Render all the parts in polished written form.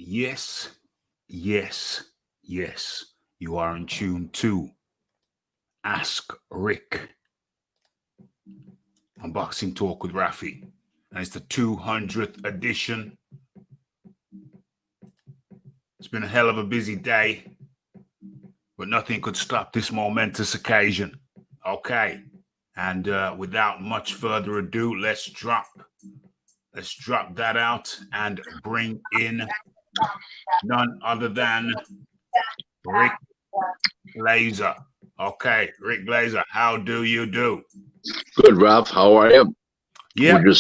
Yes, yes, yes. You are in tune to Ask Rick, Unboxing Talk with Rafi. And it's the 200th edition. It's been a hell of a busy day, but nothing could stop this momentous occasion. Okay. And without much further ado, let's drop that out and bring in none other than Rick Glaser. Okay, Rick Glaser, how do you do? Good, Ralph. How are you? Yeah, we're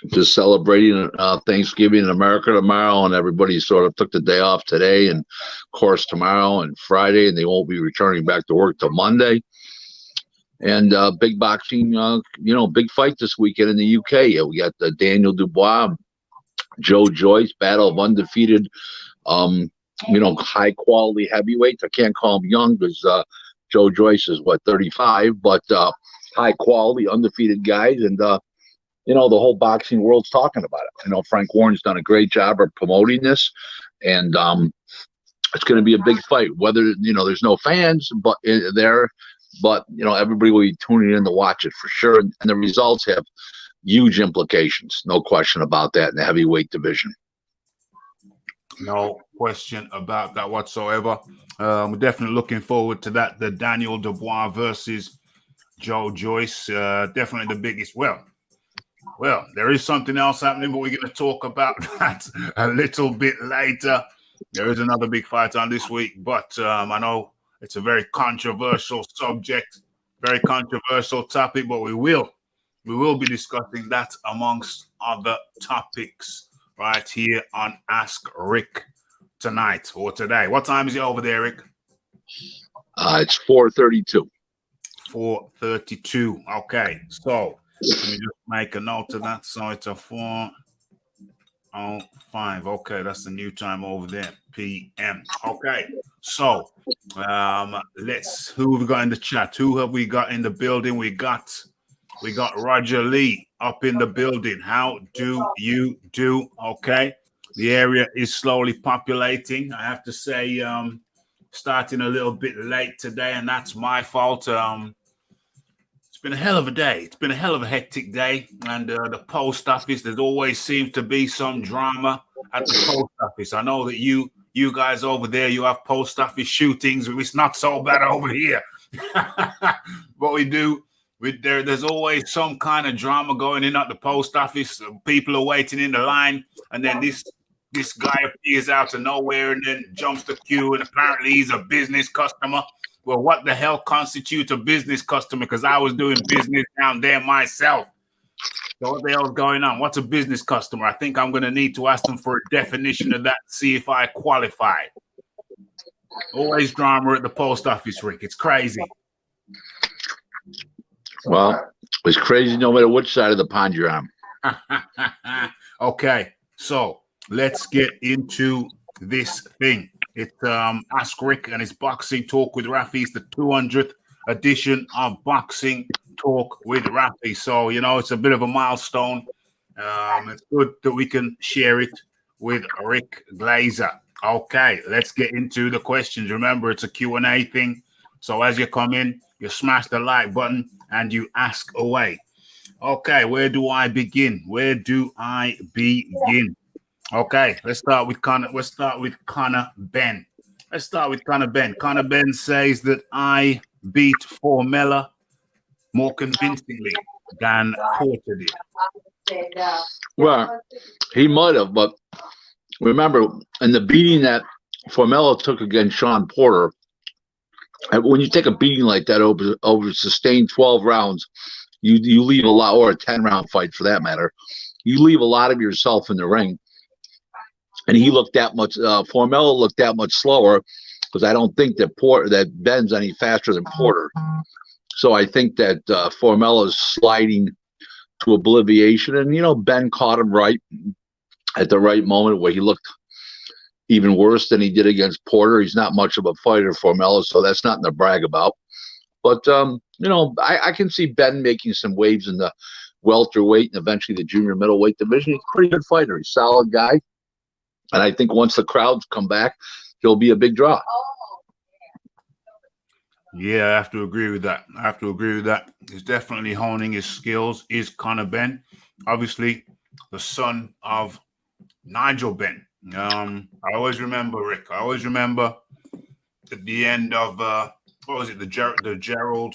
just celebrating Thanksgiving in America tomorrow, and everybody sort of took the day off today, and of course tomorrow and Friday, and they won't be returning back to work till Monday. And big boxing, big fight this weekend in the UK. We got the Daniel Dubois, Joyce battle of undefeated, high quality heavyweights. I can't call them young because Joyce is 35, but high quality undefeated guys, and the whole boxing world's talking about it. I know Frank Warren's done a great job of promoting this, and it's going to be a big fight. Whether there's no fans, but everybody will be tuning in to watch it for sure. And the results have huge implications, no question about that, in the heavyweight division. No question about that whatsoever. We're definitely looking forward to that. The Daniel Dubois versus Joyce, definitely the biggest. Well, there is something else happening, but we're going to talk about that a little bit later. There is another big fight on this week, but I know it's a very controversial subject, very controversial topic, but we will be discussing that amongst other topics right here on Ask Rick tonight or today. What time is it over there, Rick? It's 4:32. 4:32. Okay, so let me just make a note of that. So it's a 4:05. Okay, that's the new time over there, PM. Okay, so who have we got in the chat? Who have we got in the building? We got Roger Lee up in the building. How do you do? Okay, the area is slowly populating. I have to say, starting a little bit late today, and that's my fault. It's been a hell of a day. It's been a hell of a hectic day. And the post office, there always seems to be some drama at the post office. I know that you guys over there, you have post office shootings. It's not so bad over here. But we do. There's always some kind of drama going in at the post office. People are waiting in the line. And then this guy appears out of nowhere and then jumps the queue. And apparently he's a business customer. Well, what the hell constitutes a business customer? Because I was doing business down there myself. So what the hell's going on? What's a business customer? I think I'm going to need to ask them for a definition of that, see if I qualify. Always drama at the post office, Rick. It's crazy. Well, it's crazy no matter which side of the pond you're on. Okay, so let's get into this thing. It's Ask Rick and it's Boxing Talk with Rafi. It's the 200th edition of Boxing Talk with Rafi. So, it's a bit of a milestone. It's good that we can share it with Rick Glaser. Okay, let's get into the questions. Remember, it's a Q&A thing. So as you come in, you smash the like button and you ask away. Okay, where do I begin? Okay, let's start with Connor. Connor Ben. Connor Ben says that I beat Formella more convincingly than Porter did. Well, he might have, but remember, in the beating that Formella took against Sean Porter, when you take a beating like that over sustained 12 rounds, you leave a lot, or a 10-round fight for that matter, you leave a lot of yourself in the ring. And he looked that much. Formella looked that much slower because I don't think that Ben's any faster than Porter. So I think that Formella's sliding to oblivion, and Ben caught him right at the right moment where he looked even worse than he did against Porter. He's not much of a fighter, Formella, so that's nothing to brag about. But I can see Ben making some waves in the welterweight and eventually the junior middleweight division. He's a pretty good fighter. He's a solid guy. And I think once the crowds come back, he'll be a big draw. Yeah, I have to agree with that. He's definitely honing his skills. Is Conor Benn, obviously the son of Nigel Benn. I always remember, Rick. I always remember at the end of what was it? The Gerald.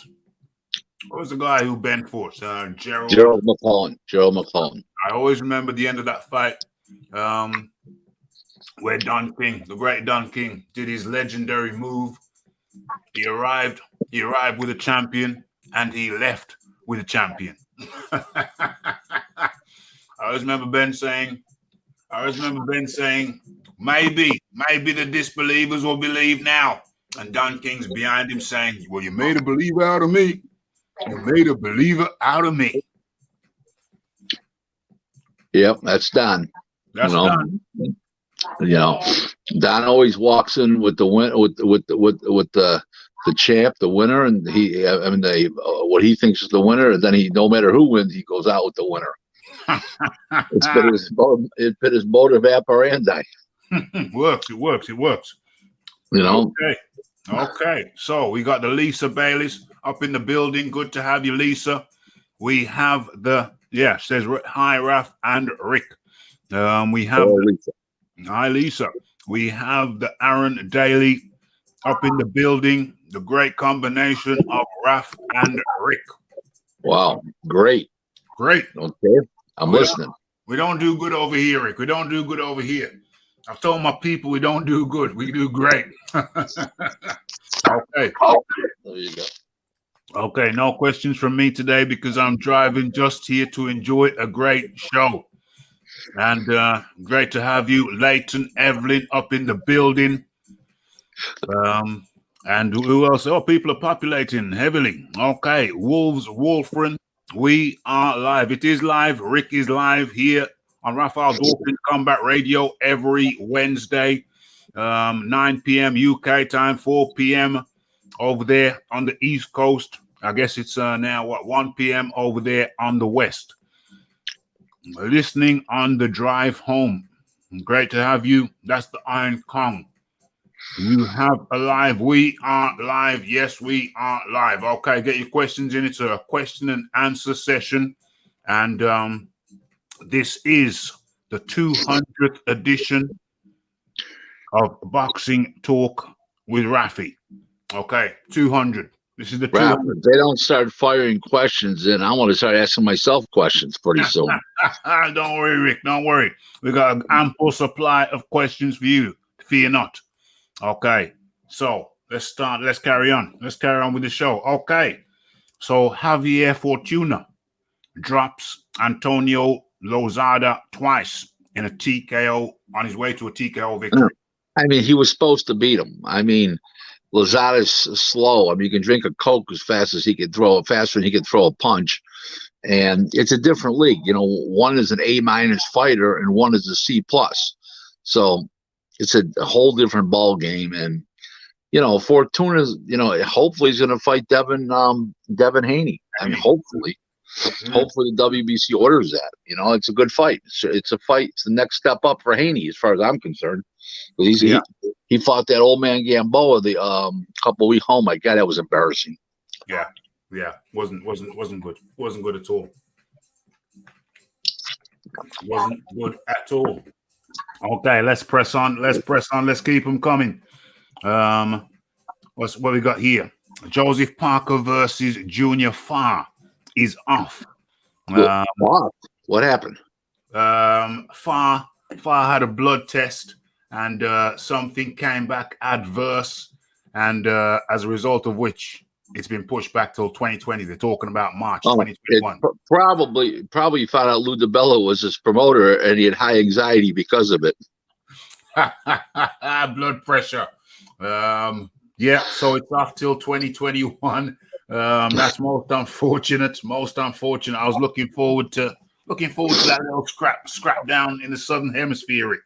What was the guy who Ben fought? Gerald McClellan. I always remember the end of that fight, where Don King, the great Don King, did his legendary move. He arrived with a champion, and he left with a champion. I always remember Ben saying, maybe the disbelievers will believe now. And Don King's behind him saying, well, you made a believer out of me. You made a believer out of me. Yep, that's Don. Don. Don always walks in with the win, with the champ, the winner, and what he thinks is the winner, and then no matter who wins, he goes out with the winner. It's been his motive operandi. It works. Okay. So we got the Lisa Bayliss up in the building. Good to have you, Lisa. We have says hi, Raf and Rick. We have hi, Lisa. We have the Aaron Daly up in the building. The great combination of Raf and Rick. Wow, great. Okay, I'm listening. We don't do good over here, Rick. We don't do good over here. I've told my people we don't do good. We do great. Okay. There you go. Okay, no questions from me today because I'm driving just here to enjoy a great show. And great to have you, Leighton Evelyn, up in the building. And who else? Oh, people are populating heavily. Okay, Wolfren, we are live. It is live. Rick is live here on Raphael Dawkins Combat Radio every Wednesday, 9 p.m. UK time, 4 p.m. over there on the East Coast. I guess it's now 1 p.m. over there on the West. Listening on the drive home. Great to have you. That's the Iron Kong. You have a live. We are live. Yes, we are live. Okay, get your questions in. It's a question and answer session. And this is the 200th edition of Boxing Talk with Rafi. Okay, 200. This is the 200th. They don't start firing questions in. I want to start asking myself questions pretty soon. Don't worry, Rick. Don't worry. We got an ample supply of questions for you. Fear not. Okay, so let's start. Let's carry on. Let's carry on with the show. Okay, so Javier Fortuna drops Antonio Lozada twice in a TKO on his way to a TKO victory. I mean, he was supposed to beat him. I mean, Lozada's slow. I mean, you can drink a Coke as fast as he can throw it, faster than he can throw a punch. And it's a different league. You know, one is an A- fighter and one is a C+. So it's a whole different ball game. And, you know, Fortuna's, you know, hopefully he's going to fight Devin Haney. I mean, hopefully the WBC orders that. You know, it's a good fight. It's a fight. It's the next step up for Haney, as far as I'm concerned. He fought that old man Gamboa the couple weeks home. My God, that was embarrassing. Yeah, wasn't good. Wasn't good at all. Wasn't good at all. Okay, let's press on. Let's keep them coming. What we got here? Joseph Parker versus Junior Farr is off. What happened? Farr had a blood test and something came back adverse, and as a result of which it's been pushed back till 2020. They're talking about March 2021. Probably found out Lou DiBella was his promoter and he had high anxiety because of it. Blood pressure. So it's off till 2021. That's most unfortunate. I was looking forward to that little scrap down in the Southern Hemisphere, Rick.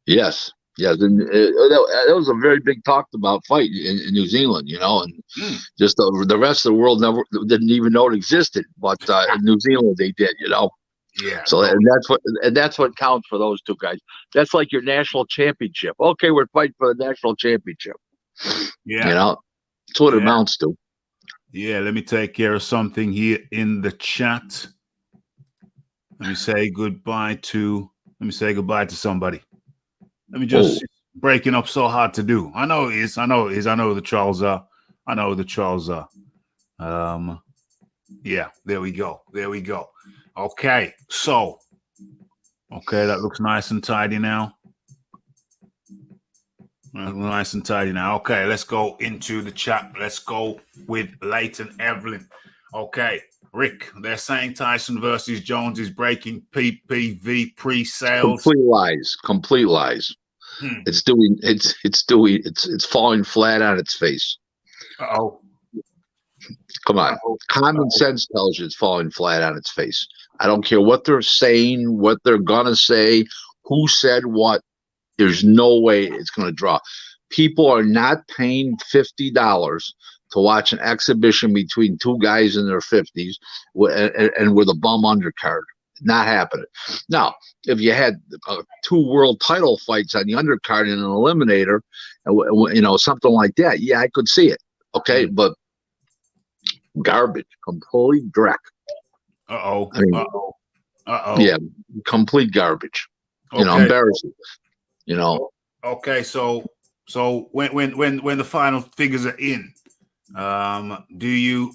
Yes. And that was a very big talked about fight in New Zealand, you know, and just the rest of the world didn't even know it existed. But in New Zealand, they did, you know. Yeah. So and that's what counts for those two guys. That's like your national championship. Okay, we're fighting for the national championship. Yeah. You know, that's what it Yeah. amounts to. Yeah. Let me take care of something here in the chat. Let me say goodbye to somebody. Let me just breaking up so hard to do. I know it is. I know the Charles are. I know the Charles are. Yeah, there we go. Okay, so that looks nice and tidy now. Okay, let's go into the chat. Let's go with Leighton Evelyn. Okay, Rick, they're saying Tyson versus Jones is breaking PPV pre-sales. Complete lies. It's falling flat on its face. Uh-oh. Come on. Common sense tells you it's falling flat on its face. I don't care what they're saying, what they're gonna say, who said what. There's no way it's gonna draw. People are not paying $50 to watch an exhibition between two guys in their 50s and with a bum undercard. Not happening. Now, if you had two world title fights on the undercard in an eliminator, something like that, yeah, I could see it. Okay, but garbage, complete dreck. Uh-oh. I mean, yeah, complete garbage. Embarrassing. Okay, so when the final figures are in, do you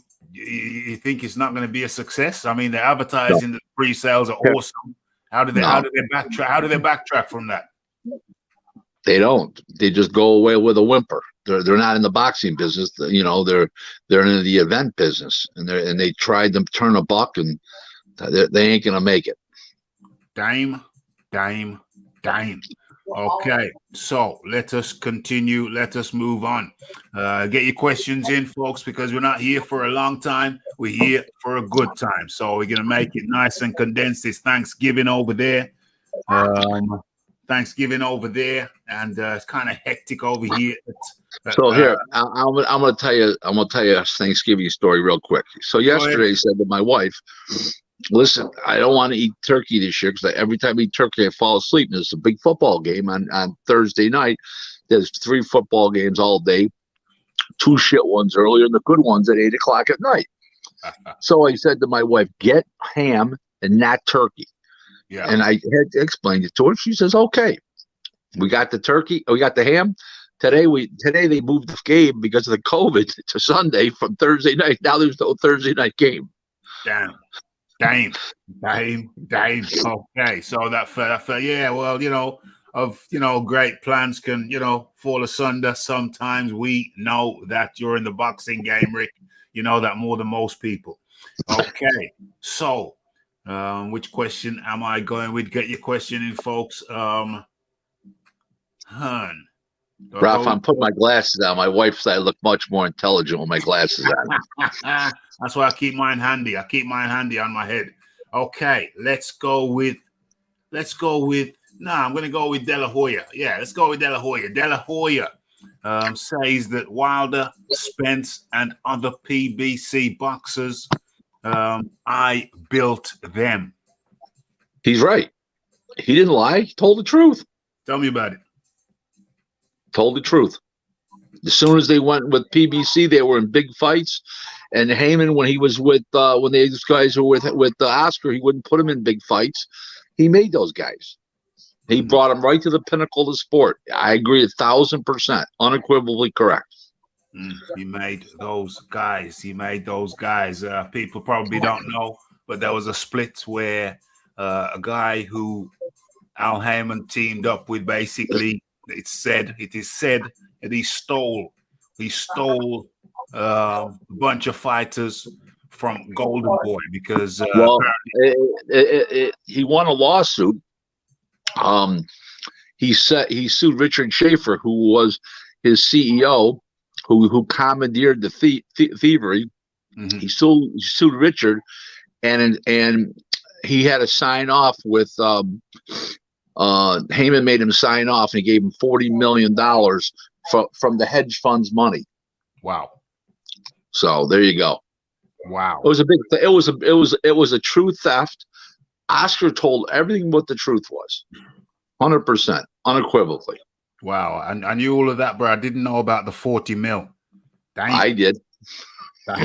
think it's not going to be a success? I mean, the advertising, the pre-sales are awesome. How do they backtrack? How do they backtrack from that? They don't. They just go away with a whimper. They're not in the boxing business. They're in the event business, and they tried to turn a buck, and they ain't gonna make it. Dime. Okay, so let us continue. Let us move on. Get your questions in, folks, because we're not here for a long time. We're here for a good time. So we're going to make it nice and condensed. It's Thanksgiving over there. And it's kind of hectic over here. So here, I'm going to tell you a Thanksgiving story real quick. So yesterday I said to my wife, listen, I don't want to eat turkey this year because every time I eat turkey, I fall asleep. And there's a big football game on Thursday night. There's 3 football games all day, 2 shit ones earlier and the good ones at 8 o'clock at night. So I said to my wife, get ham and not turkey. Yeah. And I had to explain it to her. She says, okay. We got the turkey. We got the ham. Today they moved the game because of the COVID to Sunday from Thursday night. Now there's no Thursday night game. Damn. Okay, so that yeah, well, great plans can fall asunder. Sometimes we know that you're in the boxing game, Rick. You know that more than most people. Okay, so which question am I going with? Get your question in, folks. Ralph, I'm putting my glasses on. My wife said I look much more intelligent with my glasses on. That's why I keep mine handy. On my head. Okay, let's go with. I'm going to go with De La Hoya. Yeah, let's go with De La Hoya. De La Hoya says that Wilder, Spence, and other PBC boxers, I built them. He's right. He didn't lie. He told the truth. Tell me about it. Told the truth. As soon as they went with PBC, they were in big fights. And Heyman, when he was with when these guys were with Oscar, he wouldn't put him in big fights. He made those guys. He brought them right to the pinnacle of the sport. I agree 1,000%, unequivocally correct. He made those guys. People probably don't know, but there was a split where a guy who Al Heyman teamed up with, basically, it is said that he stole a bunch of fighters from Golden Boy because he won a lawsuit. He sued Richard Schaefer, who was his CEO, who commandeered the thievery. Mm-hmm. He sued Richard, and he had to sign off with. Heyman made him sign off, and he gave him $40 million from the hedge fund's money. Wow! So there you go. Wow! It was a big. It was a true theft. Oscar told everything what the truth was, 100%, unequivocally. Wow, and I knew all of that, but I didn't know about the 40 mil. Dang. I did.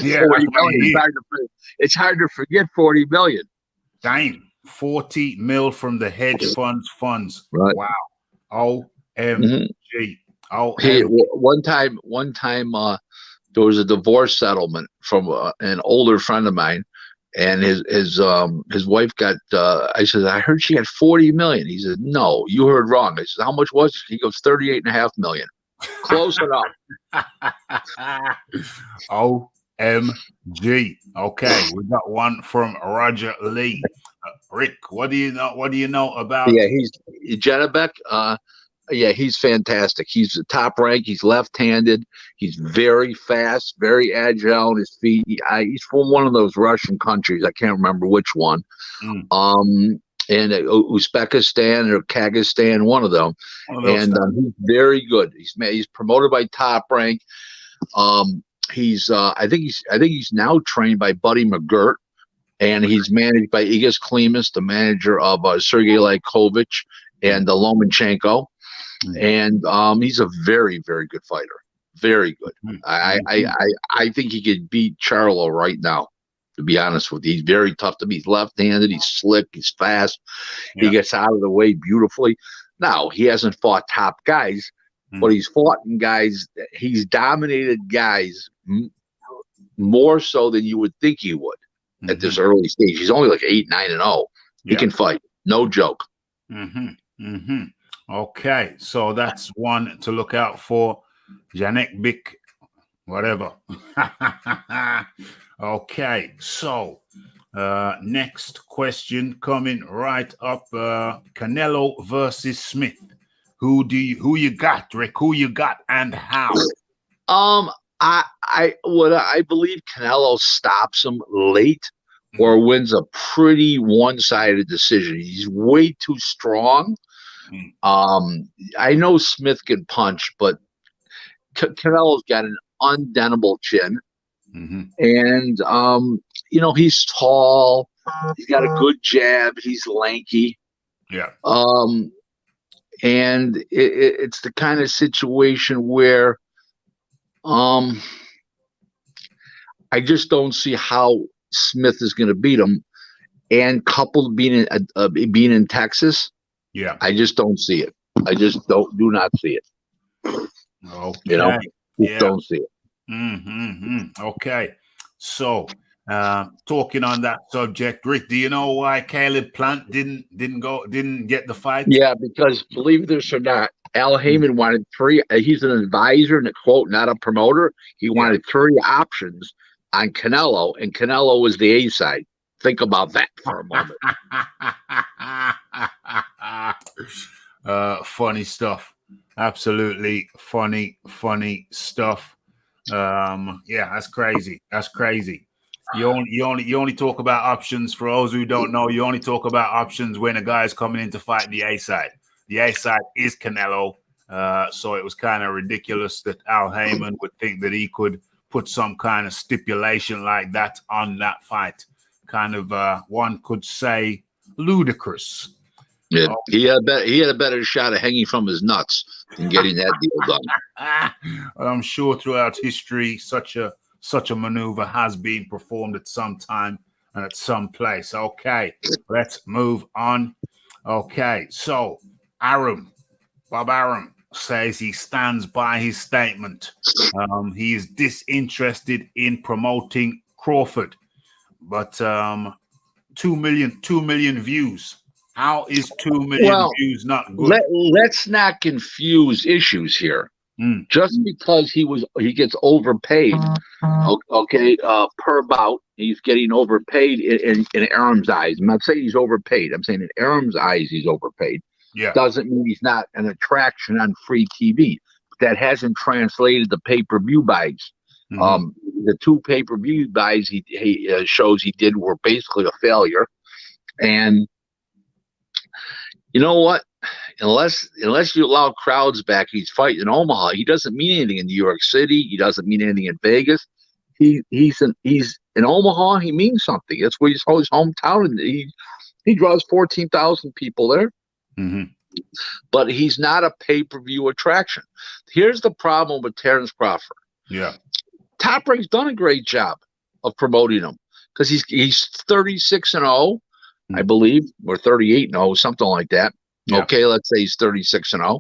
Yeah, 40 million. It's hard to forget 40 million. Dang, 40 mil from the hedge funds. Right. Wow. OMG. Hey, one time, there was a divorce settlement from an older friend of mine, and his wife got. I said, I heard she had 40 million. He said, no, you heard wrong. I said, how much was it? He goes, 38.5 million. Close enough. OMG. Okay, we got one from Roger Lee. Rick, what do you know? What do you know about? Yeah, he's Janabek. Yeah, he's fantastic. He's the top rank. He's left-handed. He's very fast, very agile on his feet. He's from one of those Russian countries. I can't remember which one. And Uzbekistan or Kyrgyzstan, one of them. And he's very good. He's promoted by Top Rank. I think he's now trained by Buddy McGirt, and he's managed by Igor Klimas, the manager of Sergey Lykovich and Lomachenko. And he's a very, very good fighter. Very good. I think he could beat Charlo right now, to be honest with you. He's very tough to beat. He's left-handed. He's slick. He's fast. Yeah. He gets out of the way beautifully. Now, he hasn't fought top guys, but he's fought in guys. He's dominated guys more so than you would think he would at this early stage. He's only like 8-9-0. He can fight. No joke. Okay, so that's one to look out for. Janek Bick, whatever. Okay, so next question coming right up. Canelo versus Smith. Who you got, Rick? Who you got and how? I believe Canelo stops him late or wins a pretty one-sided decision. He's way too strong. I know Smith can punch, but Canelo's got an undeniable chin, and he's tall. He's got a good jab. He's lanky. Yeah. And it's the kind of situation where, I just don't see how Smith is going to beat him, and coupled being in Texas. Yeah, I just don't see it. I just do not see it. Okay. Don't see it. Okay. So, talking on that subject, Rick, do you know why Caleb Plant didn't get the fight? Yeah, because believe this or not, Al Heyman wanted 3. He's an advisor and a quote, not a promoter. He wanted 3 options on Canelo, and Canelo was the A side. Think about that for a moment. Funny stuff. Absolutely funny stuff. Yeah, that's crazy. You only talk about options. For those who don't know, you only talk about options when a guy is coming in to fight the A side. The A side is Canelo. So it was kind of ridiculous that Al Heyman would think that he could put some kind of stipulation like that on that fight. Kind of, one could say, ludicrous. Yeah, he had a better shot of hanging from his nuts than getting that deal done. I'm sure throughout history, such a maneuver has been performed at some time and at some place. Okay, let's move on. Okay, so Bob Arum says he stands by his statement. He is disinterested in promoting Crawford. But 2 million views. How is 2 million views not good? Let's not confuse issues here. Just because he gets overpaid, per bout, he's getting overpaid in Aram's eyes. I'm not saying he's overpaid. I'm saying in Aram's eyes he's overpaid. Yeah, doesn't mean he's not an attraction on free TV. That hasn't translated to pay-per-view buys. The 2 pay-per-view buys he shows he did were basically a failure. And you know what? Unless you allow crowds back, he's fighting in Omaha. He doesn't mean anything in New York City. He doesn't mean anything in Vegas. He's in Omaha. He means something. That's where his hometown. And He draws 14,000 people there. Mm-hmm. But he's not a pay-per-view attraction. Here's the problem with Terence Crawford. Yeah. Top Rank's done a great job of promoting him because he's 36-0, I believe, or 38-0, something like that. Yeah. Okay, let's say he's 36-0.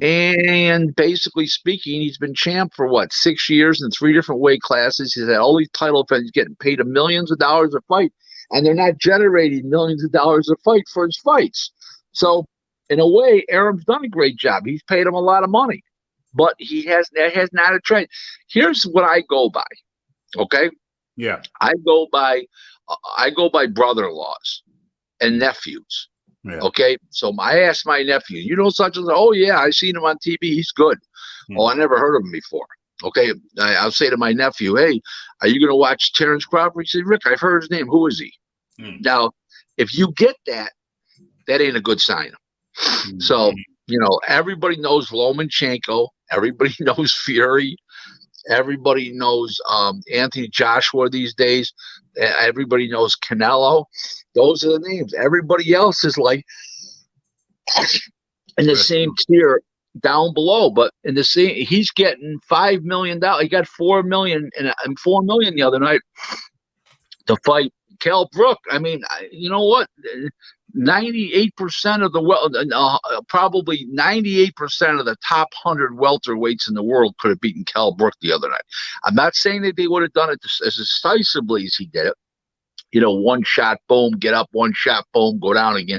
And basically speaking, he's been champ for 6 years in 3 different weight classes. He's had all these title defenses, getting paid millions of dollars a fight, and they're not generating millions of dollars a fight for his fights. So, in a way, Aram's done a great job. He's paid him a lot of money, but that has not a trend. Here's what I go by. Okay. Yeah. I go by brother-in-laws and nephews. Yeah. Okay. So I asked my nephew, such as, oh yeah, I seen him on TV. He's good. Oh, I never heard of him before. Okay. I'll say to my nephew, hey, are you going to watch Terence Crawford? He said, Rick, I've heard his name. Who is he? Now, if you get that ain't a good sign. So, everybody knows Lomachenko. Everybody knows Fury. Everybody knows Anthony Joshua these days. Everybody knows Canelo. Those are the names. Everybody else is like in the same tier down below. But in the same, he's getting $5 million. He got $4 million and $4 million the other night to fight Kell Brook. I mean, you know what? 98% of probably 98% of the top 100 welterweights in the world could have beaten Kell Brook the other night. I'm not saying that they would have done it as decisively as he did it. One shot, boom, get up, one shot, boom, go down again.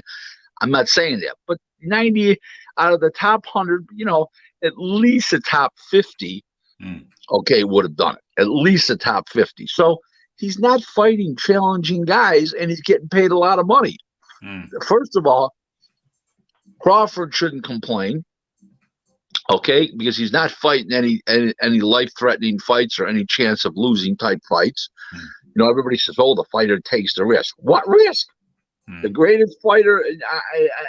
I'm not saying that, but 90 out of the top 100, at least the top 50, okay, would have done it. At least the top 50. So he's not fighting challenging guys, and he's getting paid a lot of money. First of all, Crawford shouldn't complain, okay, because he's not fighting any life-threatening fights or any chance of losing type fights. Everybody says, "Oh, the fighter takes the risk." What risk? The greatest fighter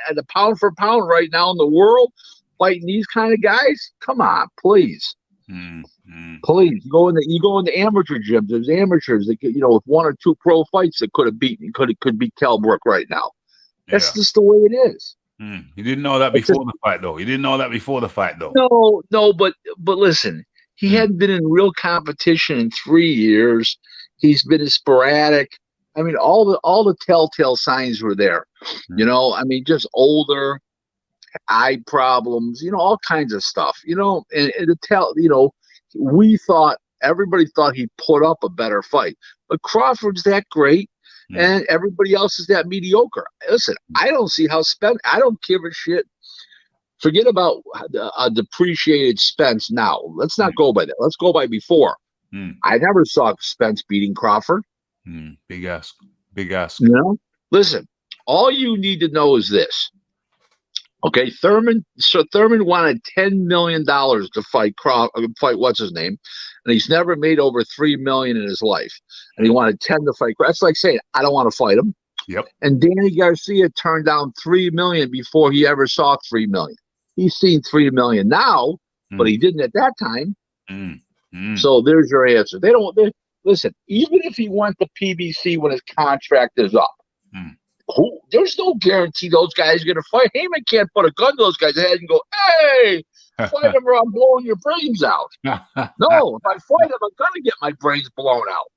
at the pound for pound right now in the world, fighting these kind of guys. Come on, please. Please, you go in the amateur gyms. There's amateurs that get, with 1 or 2 pro fights that could beat Kell Brook right now. That's just the way it is. You didn't know that before the fight, though. No, but listen, he hadn't been in real competition in 3 years. He's been sporadic. I mean, all the telltale signs were there. I mean, just older, eye problems, all kinds of stuff. Everybody thought he put up a better fight, but Crawford's that great. And everybody else is that mediocre. Listen, I don't see how Spence. I don't give a shit. Forget about a depreciated Spence now. Let's not go by that. Let's go by before. I never saw Spence beating Crawford. Big ask. Listen, all you need to know is this. Okay, Thurman wanted $10 million to fight what's his name, and he's never made over $3 million in his life, and he wanted 10 to fight. That's like saying I don't want to fight him. Yep. And Danny Garcia turned down $3 million before he ever saw $3 million. He's seen $3 million now, but he didn't at that time. So there's your answer. Listen. Even if he went to PBC when his contract is up. There's no guarantee those guys are going to fight. Heyman can't put a gun to those guys' head and go, hey, fight him or I'm blowing your brains out. No, if I fight him, I'm going to get my brains blown out.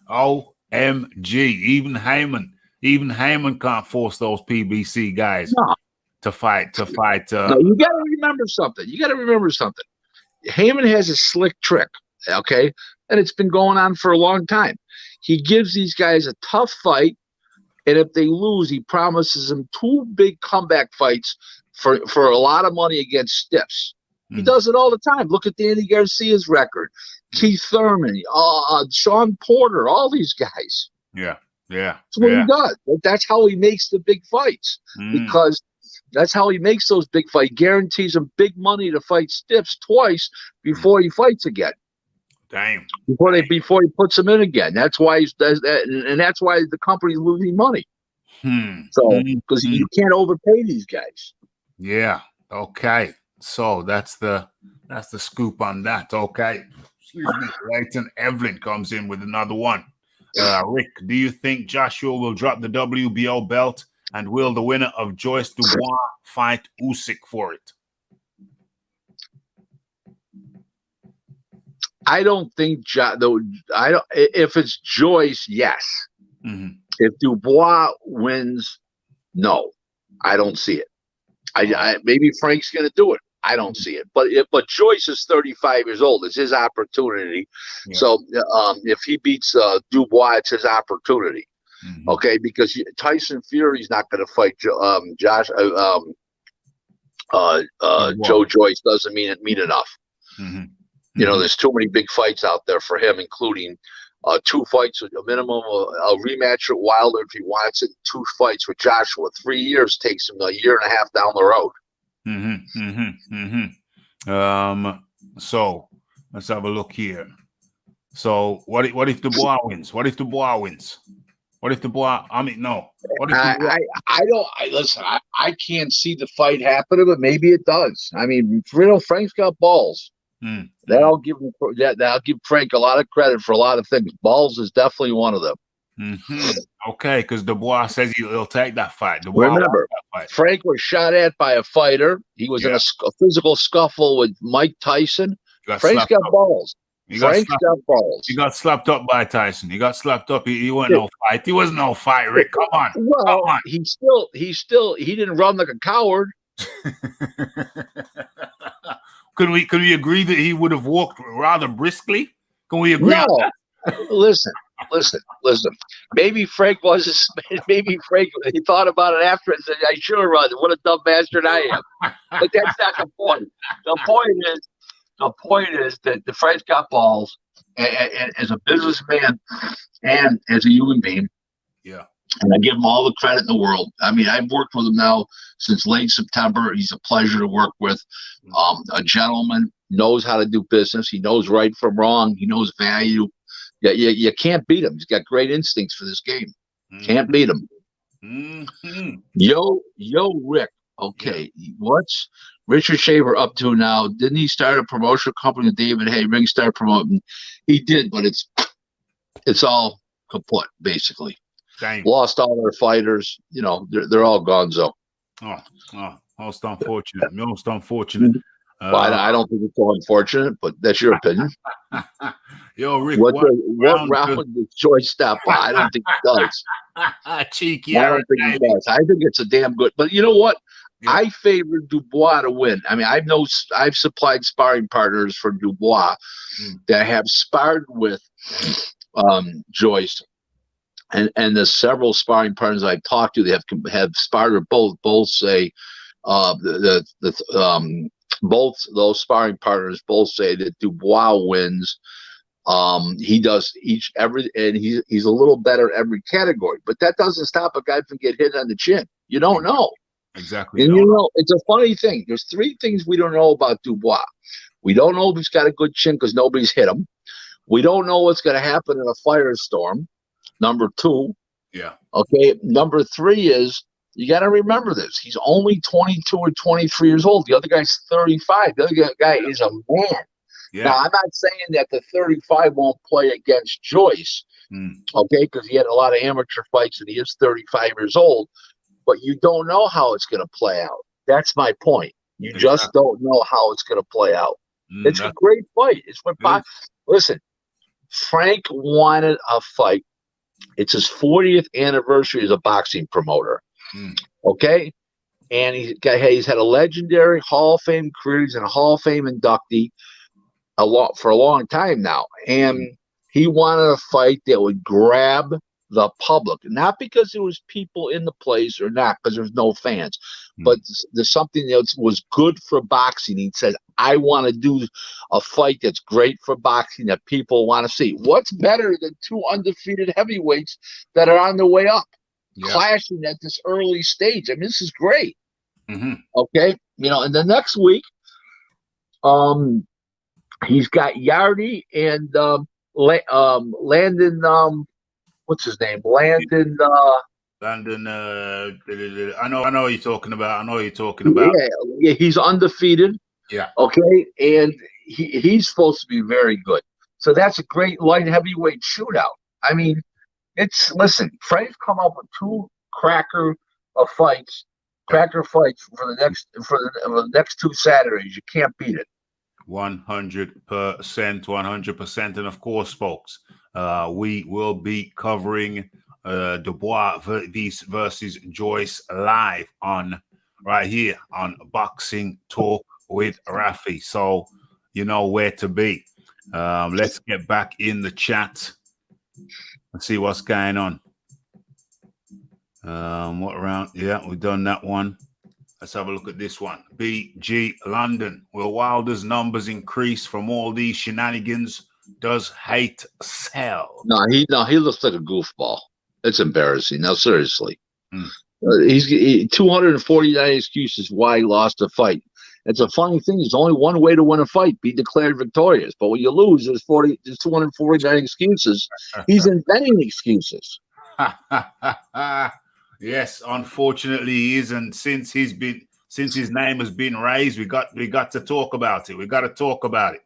OMG. Even Heyman can't force those PBC guys to fight. No, you got to remember something. Heyman has a slick trick, okay? And it's been going on for a long time. He gives these guys a tough fight, and if they lose, he promises them 2 big comeback fights for a lot of money against stiffs. He does it all the time. Look at Danny Garcia's record, Keith Thurman, Sean Porter, all these guys. Yeah. That's what he does. That's how he makes the big fights, because that's how he makes those big fights. Guarantees them big money to fight stiffs twice before he fights again. Damn. Before he puts them in again. That's why he does that, and that's why the company's losing money. So because you can't overpay these guys. Yeah. Okay. So that's the scoop on that. Okay. Excuse me. Leighton Evelyn comes in with another one. Rick, do you think Joshua will drop the WBO belt, and will the winner of Joyce Dubois fight Usyk for it? I don't think if it's Joyce, yes. Mm-hmm. If Dubois wins, no, I don't see it. Maybe Frank's going to do it. I don't see it. But Joyce is 35 years old. It's his opportunity. Yeah. So if he beats Dubois, it's his opportunity. Mm-hmm. Okay, because Tyson Fury's not going to fight Joe Joyce. Doesn't mean enough. Mm-hmm. You know, there's too many big fights out there for him, including 2 fights, a minimum, a rematch with Wilder if he wants it, 2 fights with Joshua. 3 years takes him a year and a half down the road. So let's have a look here. So what if Dubois wins? What if Dubois wins? What if Dubois? I mean, no. What if listen. I can't see the fight happening, but maybe it does. I mean, Frank's got balls. That'll give Frank a lot of credit for a lot of things. Balls is definitely one of them. Mm-hmm. Okay, because Dubois says he'll take that fight. Remember, Frank was shot at by a fighter. He was in a physical scuffle with Mike Tyson. Frank's got balls. Frank's got balls. He got slapped up by Tyson. He got slapped up. He wasn't no fight. He wasn't no fight, Rick. Come on. Well, come on. He didn't run like a coward. Could we agree that he would have walked rather briskly? Can we agree on that? Listen. Maybe Frank he thought about it after and said, I should have run. What a dumb bastard I am. But that's not the point. The point is that the Frank's got balls and as a businessman and as a human being. Yeah. And I give him all the credit in the world. I mean, I've worked with him now since late September. He's a pleasure to work with. A gentleman, knows how to do business. He knows right from wrong. He knows value. You can't beat him. He's got great instincts for this game. Mm-hmm. Can't beat him. Mm-hmm. Yo, Rick. Okay, what's Richard Shaver up to now? Didn't he start a promotional company with David Hay? Ring started promoting. He did, but it's all kaput, basically. Dang. Lost all their fighters. You know, they're all gonzo. Most unfortunate. Most unfortunate. Well, I don't think it's so unfortunate, but that's your opinion. Yo, Rick, what round did Joyce stop by? I don't think it does. Cheeky. I don't think it does. I think it's a damn good. But you know what? Yeah. I favor Dubois to win. I mean, I've supplied sparring partners for Dubois that have sparred with Joyce. And the several sparring partners I've talked to, they have sparred with both say both those sparring partners both say that Dubois wins. He does and he's a little better in every category, but that doesn't stop a guy from getting hit on the chin. You don't know. Exactly. And you know, it's a funny thing. There's 3 things we don't know about Dubois. We don't know if he's got a good chin because nobody's hit him. We don't know what's going to happen in a firestorm. Number 2. Yeah. Okay. Number 3 is, you got to remember this. He's only 22 or 23 years old. The other guy's 35. The other guy is a man. Yeah. Now, I'm not saying that the 35 won't play against Joyce, okay, because he had a lot of amateur fights and he is 35 years old. But you don't know how it's going to play out. That's my point. You just don't know how it's going to play out. It's a great fight. It's what listen, Frank wanted a fight. It's his 40th anniversary as a boxing promoter. Okay? And he's had a legendary Hall of Fame career. He's in a Hall of Fame inductee for a long time now. And he wanted a fight that would grab the public, not because there was people in the place or not because there's no fans, but there's something that was good for boxing. He said, I want to do a fight that's great for boxing that people want to see. What's better than 2 undefeated heavyweights that are on the way up, clashing at this early stage? I mean, this is great. Okay, you know, and the next week, he's got Yardy and Landon. What's his name? Landon. Landon. I know what you're talking about. Yeah, he's undefeated. Yeah. Okay, and he's supposed to be very good. So that's a great light heavyweight shootout. I mean, Listen, Freddie's come up with two cracker fights Yeah. for the next 2 Saturdays. You can't beat it. 100%, 100%. And of course, folks, we will be covering Dubois versus Joyce live right here on Boxing Talk with Rafi. So you know where to be. Let's get back in the chat and see what's going on. What round? Yeah, we've done that one. Let's have a look at this one. BG London. Will Wilder's numbers increase from all these shenanigans? Does hate sell? No, he looks like a goofball. It's embarrassing. Now, seriously. He's 249 excuses why he lost the fight. It's a funny thing. There's only one way to win a fight: be declared victorious. But when you lose, there's 249 excuses. He's inventing excuses. Yes, unfortunately, he is, and since his name has been raised, we got to talk about it. We got to talk about it.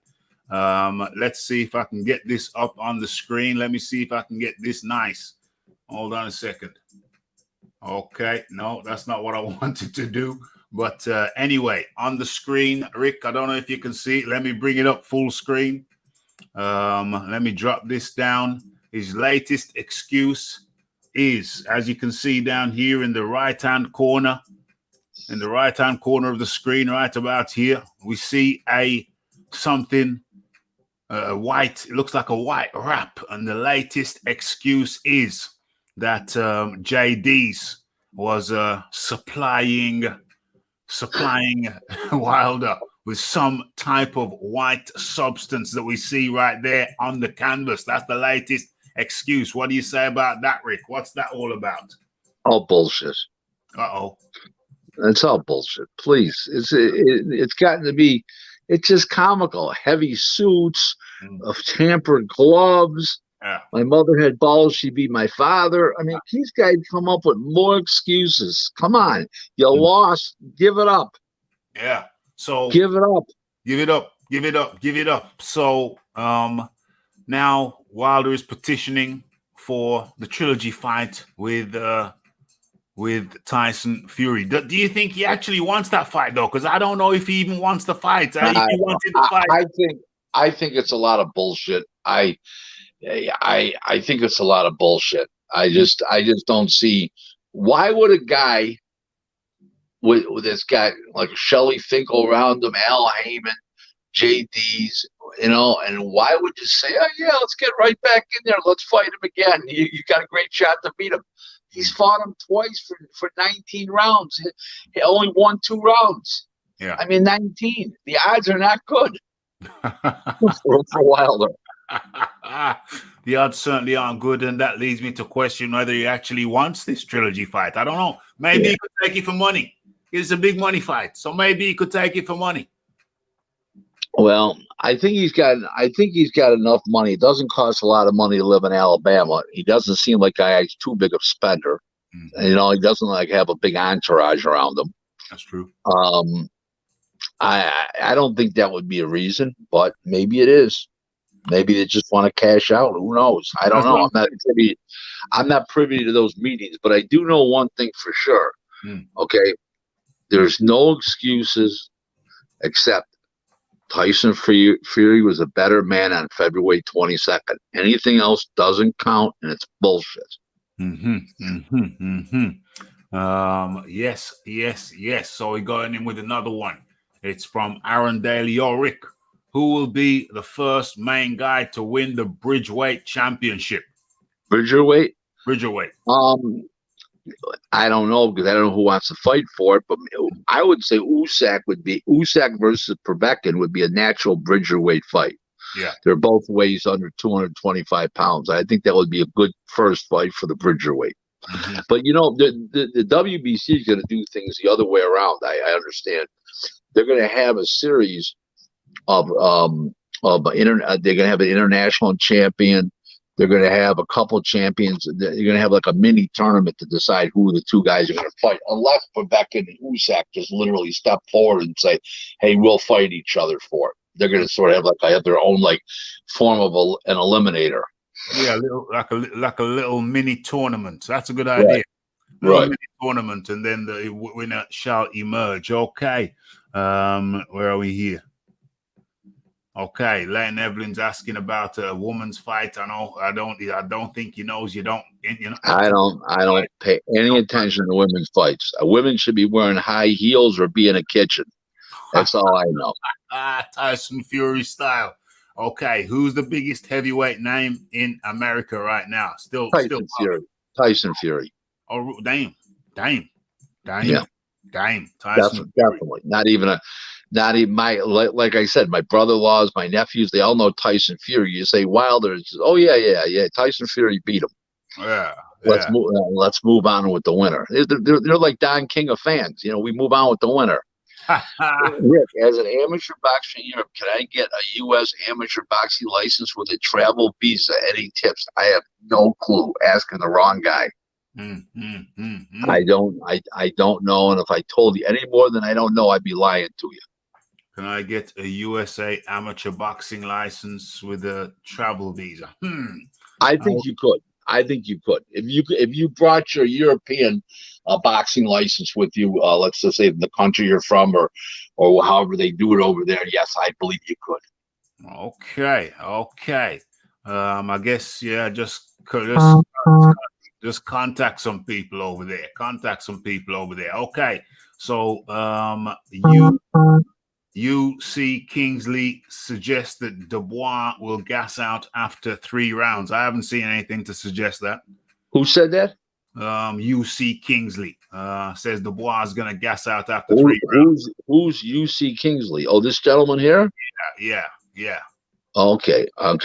Let's see if I can get this up on the screen. Let me see if I can get this nice. Hold on a second. Okay, no, that's not what I wanted to do. But anyway, on the screen, Rick, I don't know if you can see it. Let me bring it up full screen. Let me drop this down. His latest excuse is, as you can see down here in the right-hand corner of the screen, right about here, we see something white. It looks like a white wrap, and the latest excuse is that JD's was supplying Wilder with some type of white substance that we see right there on the canvas. That's the latest excuse. What do you say about that, Rick? What's that all about? All bullshit. Uh-oh. It's all bullshit. Please. It's gotten to be, it's just comical. Heavy suits, of tampered gloves. Yeah. My mother had balls. She beat my father. I mean, these guys come up with more excuses. Come on. You lost. Give it up. Yeah. So give it up. Give it up. Give it up. Give it up. So now Wilder is petitioning for the trilogy fight with Tyson Fury. Do you think he actually wants that fight though? Because I don't know if he even wants the fight. If he wanted the fight, I think it's a lot of bullshit. I think it's a lot of bullshit. I just don't see why would a guy with this guy like Shelley Finkel around him, Al Heyman, JD's, and why would you say, oh yeah, let's get right back in there, let's fight him again. You got a great shot to beat him. He's fought him twice for 19 rounds. He only won 2 rounds. Yeah, I mean 19. The odds are not good for Wilder. The odds certainly aren't good, and that leads me to question whether he actually wants this trilogy fight. I don't know. Maybe he could take it for money. It's a big money fight, so maybe he could take it for money. Well, I think he's got enough money. It doesn't cost a lot of money to live in Alabama. He doesn't seem like a guy who's too big of a spender. He doesn't like have a big entourage around him. That's true. I don't think that would be a reason, but maybe it is. Maybe they just want to cash out. Who knows? I don't know. I'm not privy to those meetings, but I do know one thing for sure. Okay, there's no excuses except Tyson Fury was a better man on February 22nd. Anything else doesn't count, and it's bullshit. Yes. So we're going in with another one. It's from Aaron Daly. Rick, who will be the first main guy to win the Bridgeweight Championship? Bridgeweight? I don't know, because I don't know who wants to fight for it, but I would say Usyk versus Povetkin would be a natural Bridgeweight fight. Yeah. They're both weighs under 225 pounds. I think that would be a good first fight for the Bridgeweight. But the WBC is going to do things the other way around. I understand. They're going to have a series of they're going to have an international champion. They're going to have a couple champions. They're going to have like a mini tournament to decide who the 2 guys are going to fight. Unless Povetkin and Usyk just literally step forward and say, "Hey, we'll fight each other for it." They're going to sort of have their own like form of an eliminator. Yeah, like a little mini tournament. That's a good Right. idea. Little Right. mini tournament, and then the winner shall emerge. Okay. Where are we here? Okay, Leighton Evelyn's asking about a woman's fight. I don't think he knows. You don't. I don't pay any attention to women's fights. Women should be wearing high heels or be in a kitchen. That's all I know. Tyson Fury style. Okay, who's the biggest heavyweight name in America right now? Still Fury. Tyson Fury. Oh, damn. Yeah. Tyson. Definitely. Not even my, like I said, my brother-in-laws, my nephews, they all know Tyson Fury. You say Wilder, just, oh yeah. Tyson Fury beat him. Yeah. Let's move on with the winner. They're like Don King of fans. We move on with the winner. Rick, as an amateur boxer in Europe, can I get a U.S. amateur boxing license with a travel visa? Any tips? I have no clue. Asking the wrong guy. I don't know, and if I told you any more than I don't know, I'd be lying to you. Can I get a USA amateur boxing license with a travel visa? I think you could. If you brought your European boxing license with you, let's just say the country you're from, or however they do it over there, yes, I believe you could. Okay. I guess just contact some people over there. Okay. So UC Kingsley suggests that Dubois will gas out after 3 rounds. I haven't seen anything to suggest that. Who said that? UC Kingsley says Dubois is going to gas out after 3 rounds. Who's UC Kingsley? Oh, this gentleman here? Yeah. Okay. I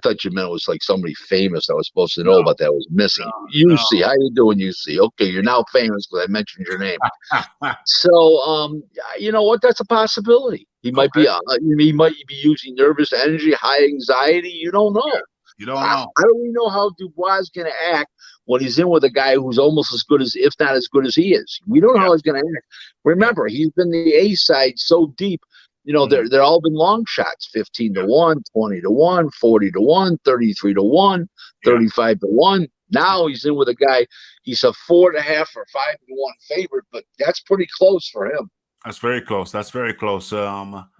thought you meant it was like somebody famous I was supposed to know about that was missing. UC, how you doing, UC? Okay, you're now famous because I mentioned your name. So, you know what? That's a possibility. He might be. He might be using nervous energy, high anxiety. You don't know. You don't know. How do we know how Dubois is going to act when he's in with a guy who's almost as good as, if not as good as he is? We don't know how he's going to act. Remember, he's been the A side so deep. They're all been long shots, 15-1, 20-1, 40-1, 33-1, 35-1. Now he's in with a guy. He's a 4.5 or 5-1 favorite, but that's pretty close for him. That's very close. Don't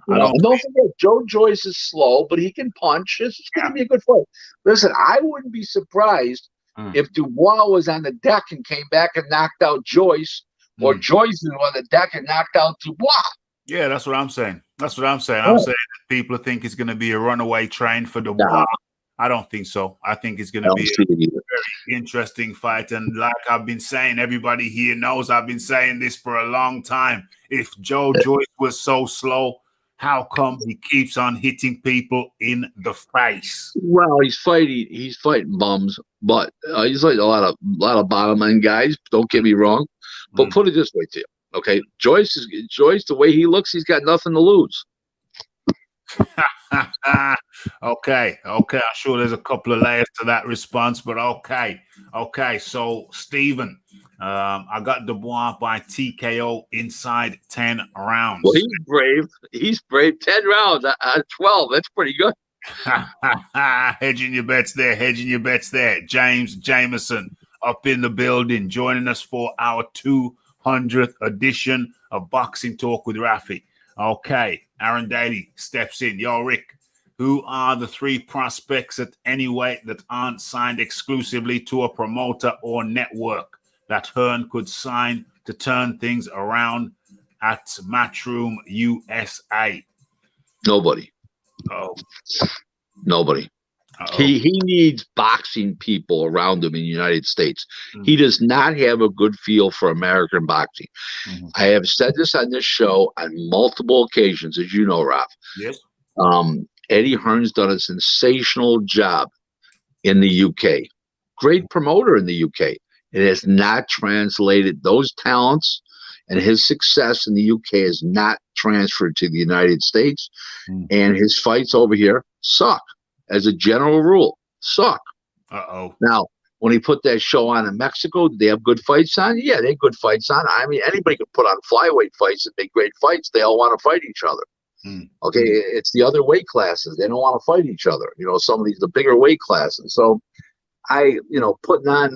forget, Joe Joyce is slow, but he can punch. This is going to be a good fight. Listen, I wouldn't be surprised if Dubois was on the deck and came back and knocked out Joyce, or Joyce was on the deck and knocked out Dubois. Yeah, that's what I'm saying. I'm saying that people think it's going to be a runaway train for Dubois. Nah. I don't think so. I think it's going to be a very interesting fight. And like I've been saying, everybody here knows I've been saying this for a long time. If Joe Joyce was so slow, how come he keeps on hitting people in the face? Well, he's fighting bums, but he's like a lot of bottom end guys. Don't get me wrong, but put it this way to you. Okay, Joyce, the way he looks, he's got nothing to lose. Okay. I'm sure there's a couple of layers to that response, but okay. So, Stephen, I got Dubois by TKO inside 10 rounds. Well, he's brave. 10 rounds out of 12. That's pretty good. Hedging your bets there. James Jameson up in the building, joining us for our 200th edition of Boxing Talk with Rafi. Okay, Aaron Daly steps in. Yo, Rick, who are the 3 prospects at any weight that aren't signed exclusively to a promoter or network that Hearn could sign to turn things around at Matchroom USA? Nobody. Oh. Nobody. He needs boxing people around him in the United States. He does not have a good feel for American boxing. I have said this on this show on multiple occasions, as you know, Ralph. Yes. Eddie Hearn's done a sensational job in the UK. Great promoter in the UK. It has not translated those talents, and his success in the UK is not transferred to the United States. And his fights over here suck. As a general rule, suck. Now, when he put that show on in Mexico, did they have good fights on? Yeah, they had good fights on. I mean, anybody can put on flyweight fights and make great fights. They all want to fight each other. Okay, it's the other weight classes. They don't want to fight each other. Some of the bigger weight classes. So putting on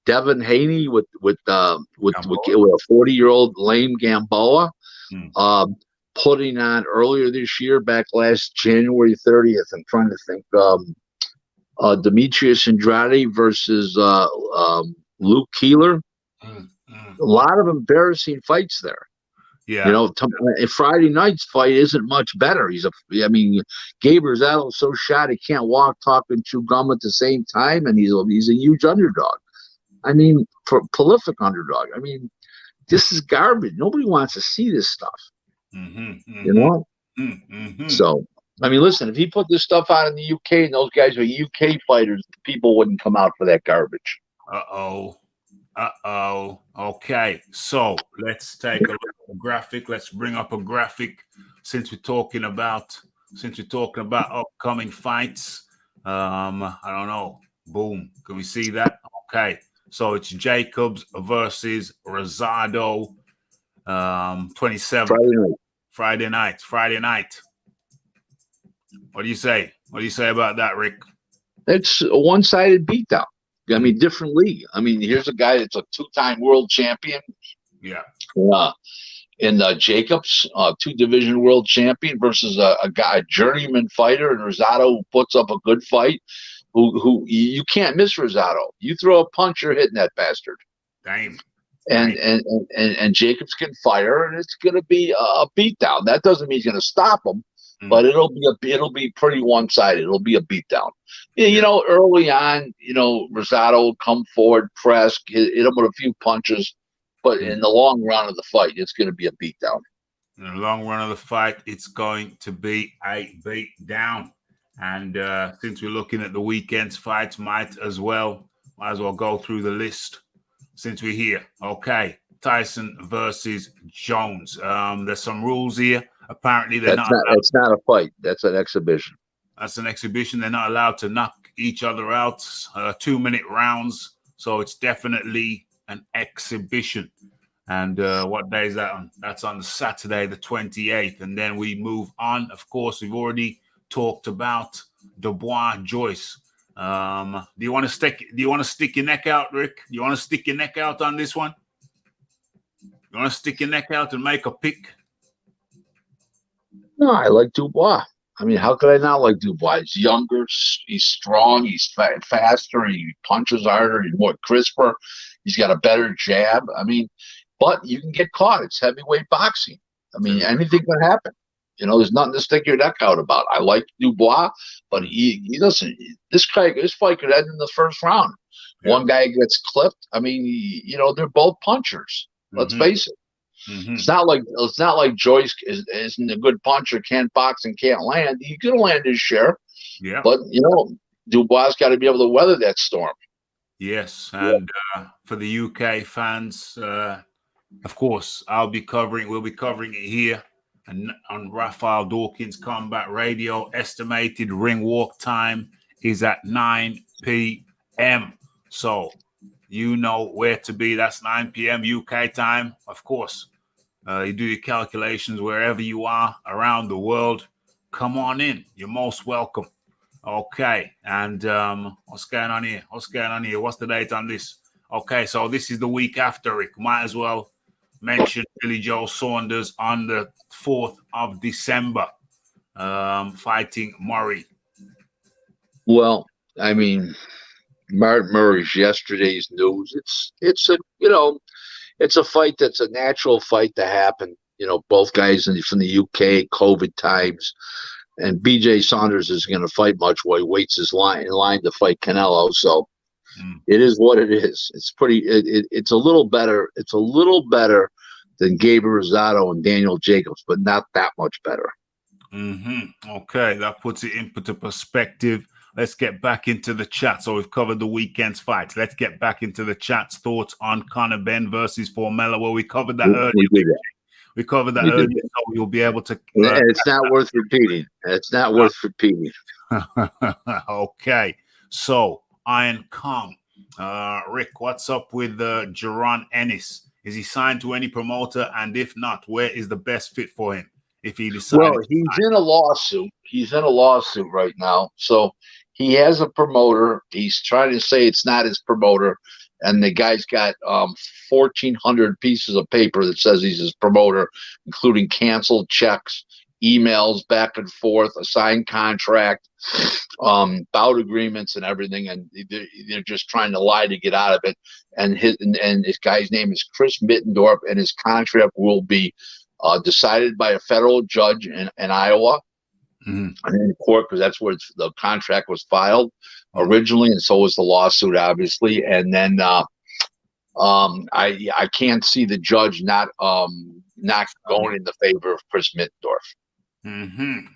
Devin Haney with a 40-year-old lame Gamboa. Putting on earlier this year, back last January 30th. I'm trying to think. Demetrius Andrade versus Luke Keeler. A lot of embarrassing fights there. Yeah. Friday night's fight isn't much better. Gabe Rosado's so shot he can't walk, talk, and chew gum at the same time, and he's a huge underdog. Prolific underdog. This is garbage. Nobody wants to see this stuff. So, listen, if he put this stuff out in the UK and those guys are UK fighters, people wouldn't come out for that garbage. Okay, so let's take a look at the graphic. Let's bring up a graphic since we're talking about upcoming fights. I don't know. Boom. Can we see that? Okay. So it's Jacobs versus Rosado. 27th. Friday night. What do you say? What do you say about that, Rick? It's a one-sided beatdown. Different league. Here's a guy that's a 2-time world champion. Yeah. In Jacobs, 2-division world champion versus a journeyman fighter, and Rosado who puts up a good fight. Who you can't miss Rosado. You throw a punch, you're hitting that bastard. Damn. And Jacobs can fire, and it's going to be a beatdown. That doesn't mean he's going to stop him, but it'll be pretty one-sided. It'll be a beatdown. Early on, Rosado will come forward, press, hit him with a few punches, but in the long run of the fight, it's going to be a beatdown. In the long run of the fight, it's going to be a beatdown. And since we're looking at the weekend's fights, might as well go through the list since we're here. Okay, Tyson versus Jones. There's some rules here. Apparently, It's not a fight. That's an exhibition. That's an exhibition. They're not allowed to knock each other out. 2-minute rounds. So it's definitely an exhibition. And what day is that on? That's on Saturday, the 28th. And then we move on. Of course, we've already talked about Dubois, Joyce. Do you want to stick your neck out, Rick? Do you want to stick your neck out on this one? You want to stick your neck out and make a pick? No, I like Dubois. How could I not like Dubois? He's younger, he's strong, he's faster, he punches harder, he's more crisper, he's got a better jab. But you can get caught. It's heavyweight boxing. Anything can happen. There's nothing to stick your neck out about. I like Dubois, but he doesn't. This fight could end in the first round. Yeah. One guy gets clipped. They're both punchers. Let's face it. It's not like Joyce isn't a good puncher, can't box and can't land. He could land his share. Yeah. But Dubois got to be able to weather that storm. Yes, and for the UK fans, of course, we'll be covering it here. And on Raphael Dawkins Combat Radio, estimated ring walk time is at 9 p.m. So you know where to be. That's 9 p.m. UK time. Of course, you do your calculations wherever you are around the world. Come on in. You're most welcome. Okay. And what's going on here? What's the date on this? Okay, so this is the week after, Rick. Might as well mention Billy Joe Saunders on the 4th of December, fighting Murray. Well, Martin Murray's yesterday's news. It's a fight that's a natural fight to happen. Both guys from the UK, COVID times, and BJ Saunders is going to fight much while he waits in line to fight Canelo. So. It is what it is. It's pretty. It's a little better. It's a little better than Gabe Rosado and Daniel Jacobs, but not that much better. Okay, that puts it into perspective. Let's get back into the chat. So we've covered the weekend's fights. Let's get back into the chat's thoughts on Conor Benn versus Formella. Well, we covered that earlier. We covered that earlier, so you'll be able to. It's not worth repeating. It's not worth repeating. Okay, so. Iron Kong. Rick, what's up with Jaron Ennis? Is he signed to any promoter? And if not, where is the best fit for him if he decides? Well, he's in a lawsuit. He's in a lawsuit right now. So he has a promoter. He's trying to say it's not his promoter. And the guy's got 1,400 pieces of paper that says he's his promoter, including canceled checks, emails back and forth, a signed contract, bout agreements and everything. And they're just trying to lie to get out of it. And his guy's name is Chris Mittendorf, and his contract will be decided by a federal judge in Iowa. And in court, because that's where the contract was filed originally, and so was the lawsuit, obviously. And then I can't see the judge not going in the favor of Chris Mittendorf.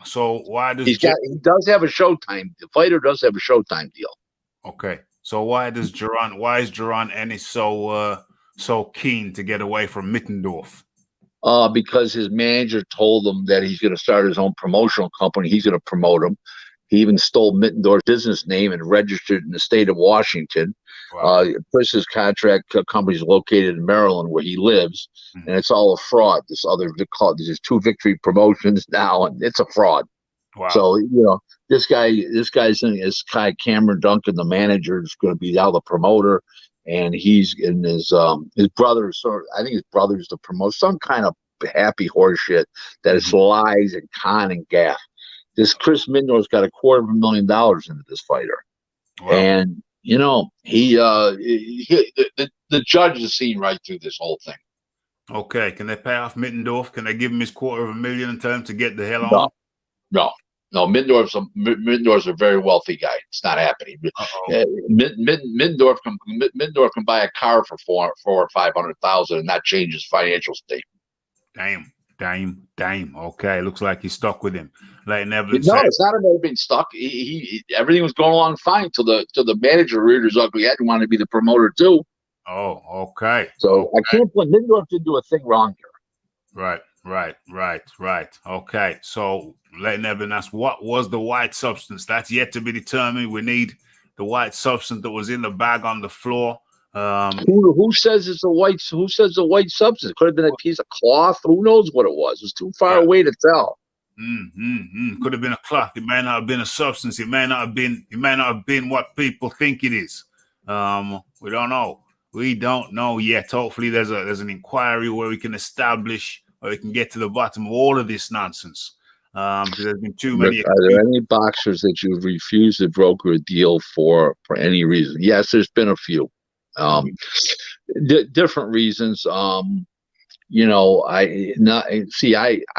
So why does he does have a Showtime? The fighter does have a Showtime deal. Okay, so why is Jaron Ennis so keen to get away from Mittendorf? Because his manager told him that he's going to start his own promotional company. He's going to promote him. He even stole Mittendorf's business name and registered in the state of Washington. Wow. Chris's contract company is located in Maryland, where he lives, and it's all a fraud. There's 2 Victory Promotions now, and it's a fraud. Wow. So this guy's in his guy Cameron Duncan, the manager, is going to be now the promoter. And he's in his brother. I think his brother's the promoter. Some kind of happy horse shit that is lies and con and gaff. This Chris Mittendorf's got $250,000 into this fighter, wow. And the judge is seeing right through this whole thing. Okay, can they pay off Mittendorf? Can they give him his $250,000 and tell him to get the hell on? No, Mittendorf's a very wealthy guy. It's not happening. Mittendorf can buy a car for $400,000 or $500,000 and not change his financial statement. Damn. Okay, looks like he's stuck with him. Like Neville No, it's not about being stuck. He everything was going along fine till the manager reared his ugly head and wanted to be the promoter too. Oh, okay. So I can't put Mittendorf didn't do a thing wrong here. Right. Okay, so letting Evan ask, what was the white substance? That's yet to be determined. We need the white substance that was in the bag on the floor. Who says it's a white? Who says the white substance? Could have been a piece of cloth. Who knows what it was? It's too far away to tell. Could have been a cloth. It may not have been a substance. It may not have been what people think it is. We don't know. We don't know yet. Hopefully, there's an inquiry where we can establish, or we can get to the bottom of all of this nonsense. Because there's been too many. Are there any boxers that you've refused to broker a deal for any reason? Yes, there's been a few. Different reasons. I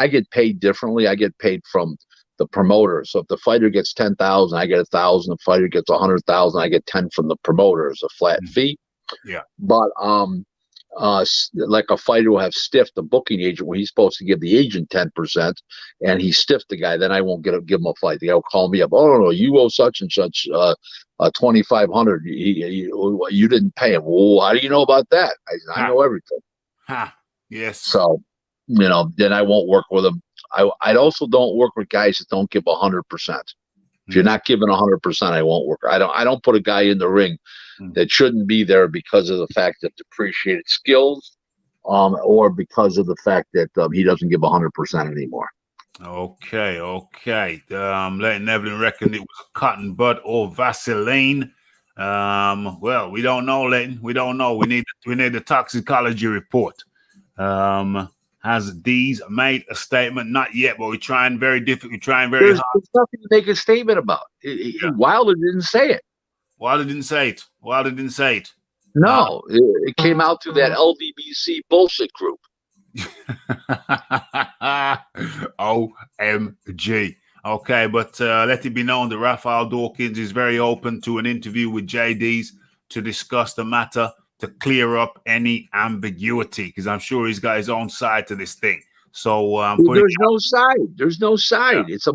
get paid differently. I get paid from the promoter. So if the fighter gets 10,000, I get 1,000. The fighter gets 100,000, I get 10 from the promoter as a flat fee. Yeah. But like a fighter will have stiffed the booking agent where he's supposed to give the agent 10%, and he stiffed the guy, then I won't give him a fight. The guy will call me up. Oh no, you owe such and such 2,500. You didn't pay him. Well, how do you know about that? I know everything. Yes. So then I won't work with him. I also don't work with guys that don't give 100%. If you're not giving 100%, I won't work. I don't put a guy in the ring that shouldn't be there because of the fact of depreciated skills, or because of the fact that he doesn't give 100% anymore. Okay. Letting Evelyn reckon it was a cotton bud or Vaseline. Well, we don't know, Leighton. We don't know. We need the toxicology report. Has Dees made a statement? Not yet, but we're trying very difficult. We're trying very hard. There's nothing to make a statement about. Wilder didn't say it. Wilder didn't say it. No, it came out through that LDBC bullshit group. OMG. Okay, but let it be known that Raphael Dawkins is very open to an interview with JD's to discuss the matter, to clear up any ambiguity, because I'm sure he's got his own side to this thing. So there's no side. There's no side. Yeah. It's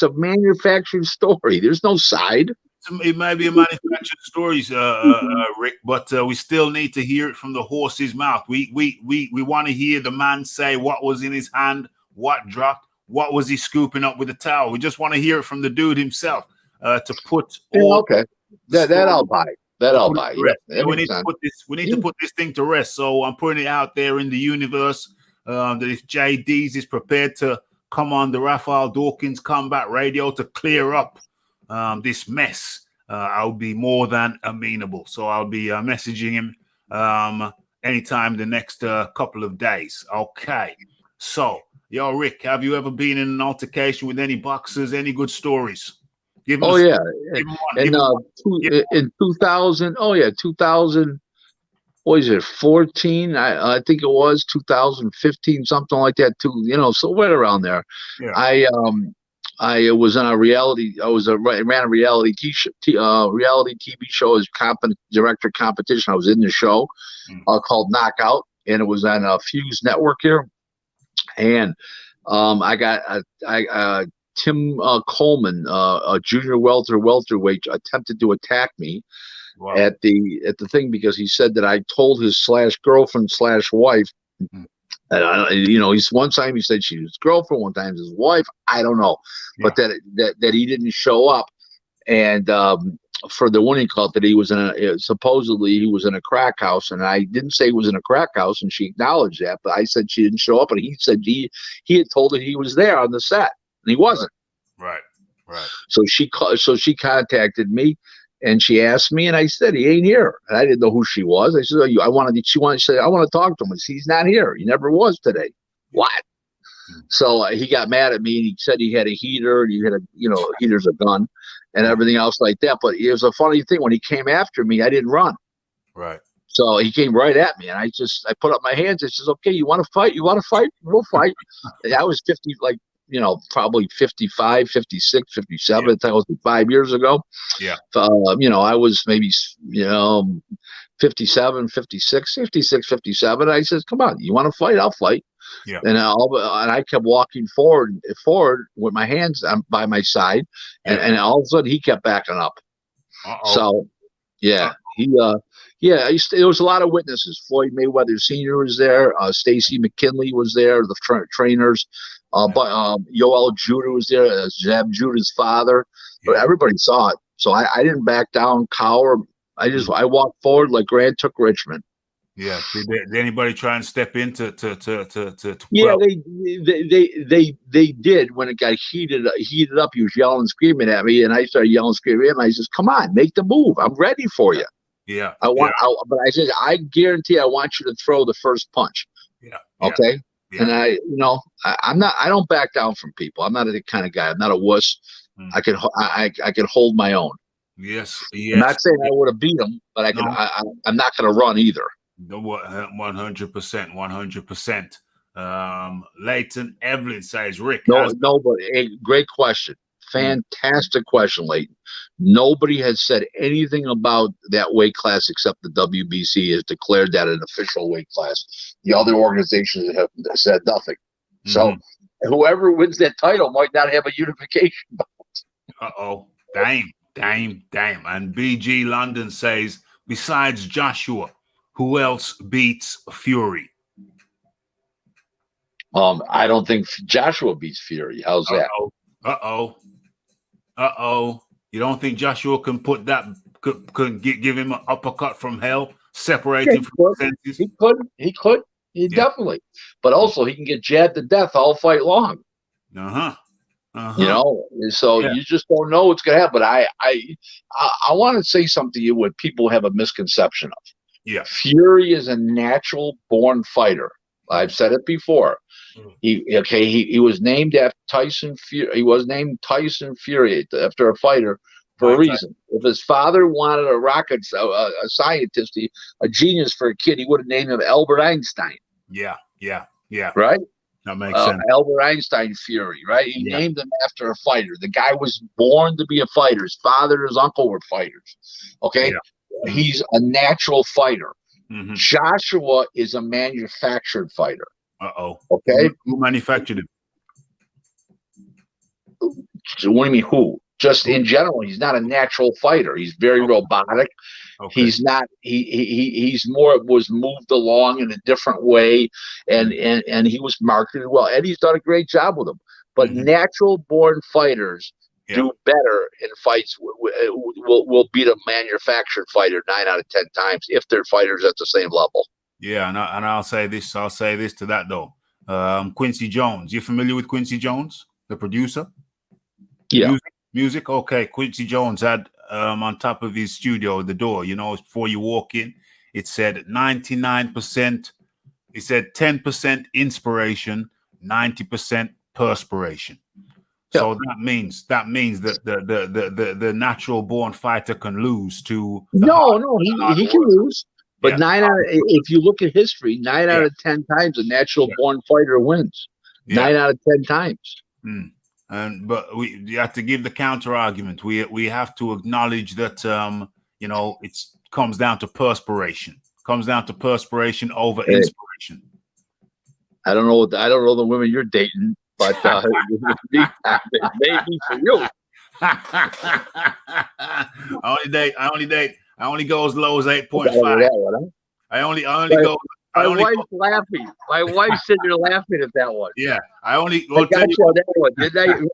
a manufactured story. There's no side. It may be a manufactured story, Rick, but we still need to hear it from the horse's mouth. We want to hear the man say what was in his hand, what dropped, what was he scooping up with the towel. We just want to hear it from the dude himself. To put okay, that I'll buy. That To I'll put it buy. to Yeah, rest. Yeah, that makes sense. We need to put this thing to rest. So I'm putting it out there in the universe that if JD's is prepared to come on the Raphael Dawkins Combat Radio to clear up this mess, I'll be more than amenable. So I'll be messaging him anytime the next couple of days. Okay. So, yo, Rick, have you ever been in an altercation with any boxers? Any good stories? Give him Oh a, yeah, give him one. and Give him one. in 2000. Oh yeah, 2000. What is it? 14? I think it was 2015, something like that. Too. So right around there. Yeah. I was on a reality. Ran a reality reality TV show as director competition. I was in the show called Knockout, and it was on Fuse Network here. And I got Tim Coleman, a junior welterweight, attempted to attack me at the thing because he said that I told his /girlfriend/wife. And he's one time he said she was his girlfriend, one time his wife. I don't know, but that he didn't show up, and for the winning cut that he was supposedly he was in a crack house, and I didn't say he was in a crack house, and she acknowledged that, but I said she didn't show up, and he said he had told her he was there on the set, and he wasn't. Right. So she contacted me, and she asked me, and I said he ain't here, and I didn't know who she was. I said, she said, I want to talk to him. I said, he's not here. He never was today. What? So he got mad at me, and he said he had a heater, and he had heater's a gun, and everything else like that. But it was a funny thing, when he came after me, I didn't run. Right. So he came right at me, and I put up my hands. I says, okay, you want to fight? We'll fight. And I was 50, probably 55, 56, 57. That was 5 years ago. Yeah. I was maybe, 57, 56, 56, 57. I says, come on, you want to fight? I'll fight. Yeah. And I kept walking forward with my hands by my side, and all of a sudden he kept backing up. Uh-oh. So, yeah, there was a lot of witnesses. Floyd Mayweather Sr. was there. Stacy McKinley was there. The trainers. But Yoel Judah was there. Zab Judah's father. Yeah. But everybody saw it. So I didn't back down, cower. I walked forward like Grant took Richmond. Yeah. Did anybody try and step in to Yeah, they did. When it got heated up, he was yelling and screaming at me, and I started yelling and screaming at him. I says, come on, make the move. I'm ready for you. Yeah. But I said, I guarantee I want you to throw the first punch. Yeah. Okay. Yeah. And I don't back down from people. I'm not the kind of guy. I'm not a wuss. I can hold my own. Yes. I'm not saying I would have beat him, but I'm not going to run either. 100%. 100%. Leighton Evelyn says, Rick. Great question. Fantastic question, Leighton. Nobody has said anything about that weight class except the WBC has declared that an official weight class. The other organizations have said nothing. So whoever wins that title might not have a unification belt. Uh-oh. Damn. And BG London says, besides Joshua, who else beats Fury? I don't think Joshua beats Fury. How's that? Uh-oh. You don't think Joshua can could give him an uppercut from hell, separate him from the senses? He could. Definitely. But also he can get jabbed to death all fight long. So you just don't know what's gonna happen. But I want to say something to you what people have a misconception of. Yeah. Fury is a natural born fighter. I've said it before. He was named after Tyson Fury. He was named Tyson Fury after a fighter for a reason. If his father wanted a scientist, a genius for a kid, he would have named him Albert Einstein. Yeah. Right? That makes sense. Albert Einstein Fury, right? He named him after a fighter. The guy was born to be a fighter. His father and his uncle were fighters. Okay? Yeah. He's a natural fighter. Joshua is a manufactured fighter. Uh-oh. Okay? Who manufactured him? So what do you mean who? Just in general, he's not a natural fighter. He's very robotic. Okay. He's not. He's more was moved along in a different way, and he was marketed well. Eddie's done a great job with him. But natural born fighters do better in fights will beat a manufactured fighter 9 out of 10 times if they're fighters at the same level. Yeah, and I'll say this. I'll say this to that though. Quincy Jones. You familiar with Quincy Jones, the producer? Yeah. Music. Okay. Quincy Jones had on top of his studio, the door. Before you walk in, it said 99%. He said 10% inspiration, 90% perspiration. So that means that the natural born fighter can lose to he can lose. But if you look at history, 9 out of 10 times a natural born fighter wins. 9 out of 10 times. But you have to give the counter argument. We have to acknowledge that it comes down to perspiration. Comes down to perspiration over inspiration. I don't know the women you're dating, but maybe for you. I only go as low as 8.5. I only go. My wife's laughing. My wife's sitting there laughing at that one. Yeah, I only. I got you on that one, didn't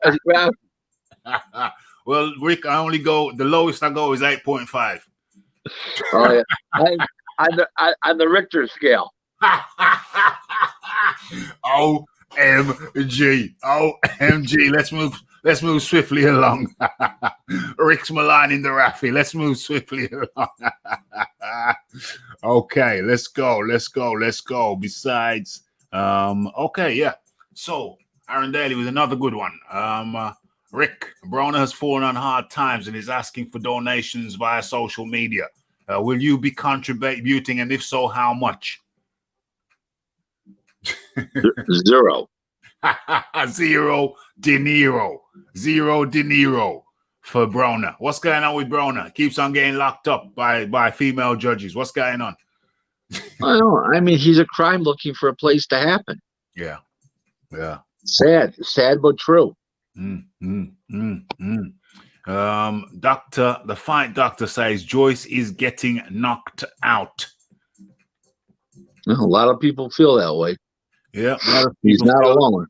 I? Well, Rick, I only go. The lowest I go is 8.5. Oh yeah, on the Richter scale. OMG. Let's move swiftly along. Rick's maligning the Rafi. Let's move swiftly along. Okay, let's go. Besides, okay, yeah. So Aaron Daly with another good one. Rick, Broner has fallen on hard times and is asking for donations via social media. Will you be contributing, and if so, how much? Zero. Zero De Niro for Broner. What's going on with Broner? Keeps on getting locked up by female judges. What's going on? I mean, he's a crime looking for a place to happen. Yeah. Sad but true. The fight doctor says Joyce is getting knocked out. A lot of people feel that way. Yeah, he's not alone.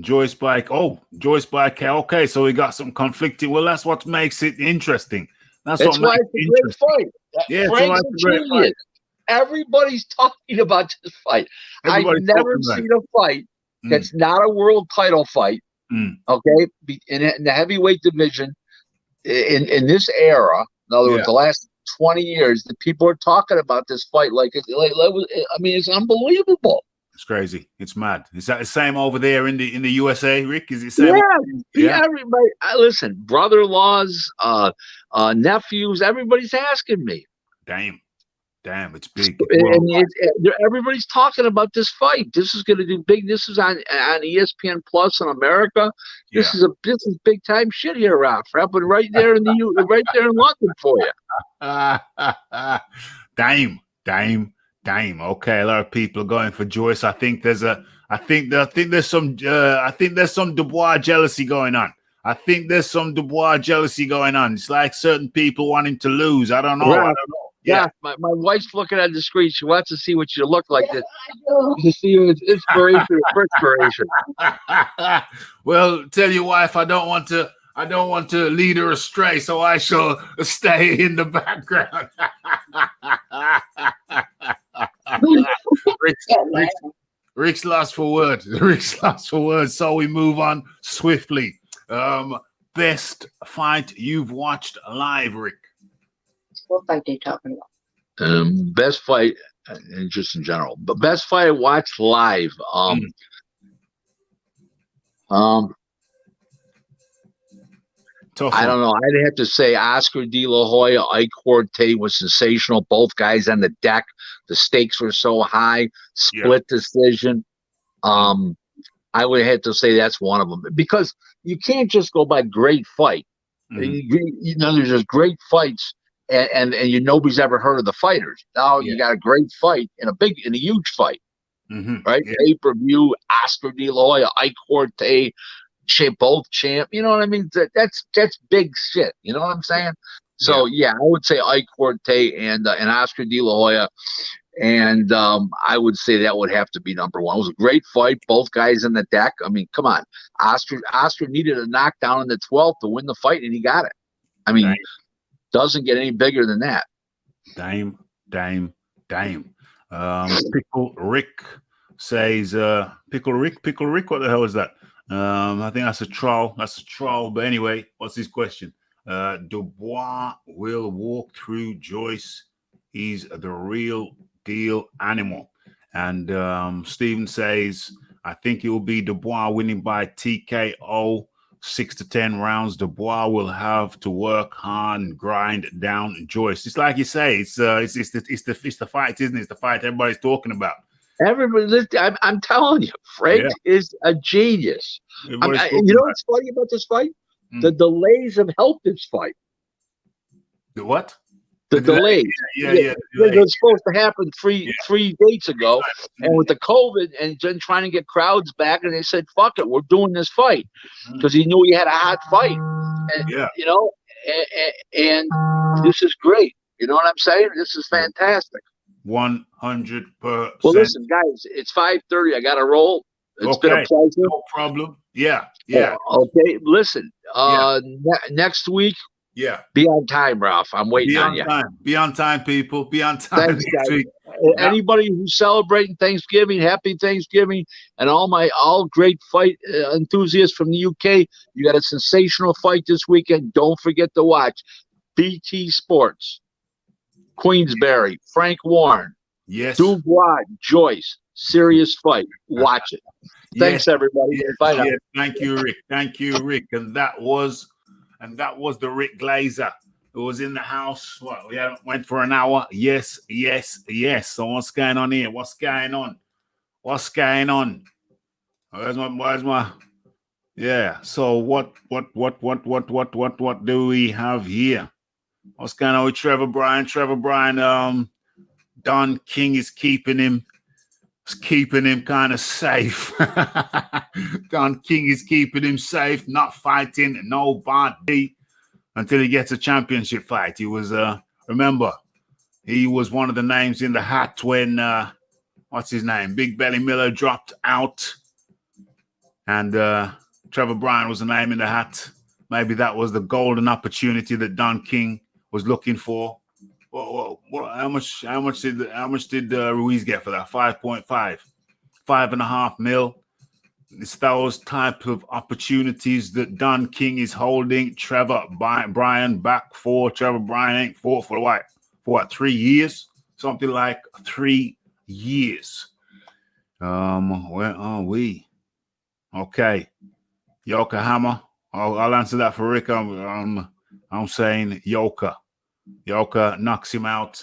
Joyce by okay, so we got some conflicting. Well, that's what makes it interesting. That's why it's a great fight. Yeah, it's a great fight. Everybody's talking about this fight. I've never seen a fight that's not a world title fight. Okay, in the heavyweight division in this era. In other words, the last 20 years, that people are talking about this fight like it's unbelievable. It's crazy. It's mad. Is that the same over there in the USA, Rick? Is it same? Yeah. Everybody, listen, brother-in-laws, nephews, everybody's asking me. Damn, it's big. Everybody's talking about this fight. This is going to do big. This is on ESPN Plus in America. This is big time shit here, Ralph. Happened right there in London for you. Damn. Okay, a lot of people are going for Joyce. I think there's some Dubois jealousy going on. It's like certain people wanting to lose. I don't know. Yeah, my wife's looking at the screen. She wants to see what you look like. To see if it's inspiration or perspiration. Well, tell your wife I don't want to lead her astray, so I shall stay in the background. Rick's lost for words. So we move on swiftly. Best fight you've watched live, Rick? What fight are you talking about? Best fight, and just in general, but best fight I watched live. Tough I don't know. I'd have to say Oscar De La Hoya, Ike Quartet was sensational. Both guys on the deck. The stakes were so high. Split decision. I would have to say that's one of them, because you can't just go by great fight. There's just great fights, and nobody's ever heard of the fighters. Now you got a great fight in a huge fight, right? Pay-per-view, Oscar De La Hoya, Ike Quartet. Both champ, you know what I mean? That's big shit. You know what I'm saying? So I would say Ike Quartet and Oscar De La Hoya, And I would say that would have to be number one. It was a great fight. Both guys in the deck. I mean, come on. Oscar needed a knockdown in the 12th to win the fight, and he got it. I mean, doesn't get any bigger than that. Dame. Pickle Rick says, Pickle Rick, what the hell is that? I think that's a troll. But anyway, what's his question? Dubois will walk through Joyce. He's the real deal animal. And Steven says, I think it will be Dubois winning by TKO, 6 to 10 rounds. Dubois will have to work hard and grind down Joyce. It's like you say, it's the fight, isn't it? It's the fight everybody's talking about. Everybody, I'm telling you, Frank is a genius. You know what's funny about this fight? The delays have helped this fight. The what? The delays. Yeah. It was supposed to happen three dates ago, and with the COVID and then trying to get crowds back, and they said, "Fuck it, we're doing this fight," because he knew he had a hot fight. And, you know, and this is great. You know what I'm saying? This is fantastic. 100%. Well, listen, guys, it's 5:30. I got to roll. It's been a pleasure. No problem. Yeah. Okay, listen. Next week. Yeah. Be on time, Ralph. I'm waiting on you. Be on time, people. Be on time. Thanks, guys. Anybody who's celebrating Thanksgiving, happy Thanksgiving, and all great fight enthusiasts from the UK. You got a sensational fight this weekend. Don't forget to watch BT Sports, Queensberry, Frank Warren, Dubois, Joyce. Serious fight. Watch it. Thanks, everybody. Bye now. Thank you, Rick. And that was the Rick Glaser who was in the house. What, we went for an hour? Yes. So what's going on here? What's going on? Where's my yeah. So what do we have here? What's going on with Trevor Bryan? Don King is keeping him kind of safe. Don King is keeping him safe, not fighting nobody until he gets a championship fight. He was, remember, he was one of the names in the hat when, what's his name? Big Belly Miller dropped out. And Trevor Bryan was the name in the hat. Maybe that was the golden opportunity that Don King was looking for. Well, how much did Ruiz get for that? 5.5, $5.5 million. It's those type of opportunities that Don King is holding Trevor Bryan back for. Trevor Bryan ain't fought for what, 3 years? Something like 3 years. Where are we? Okay, Yokohama. I'll answer that for Rick. I'm saying Yoka. Yoka knocks him out.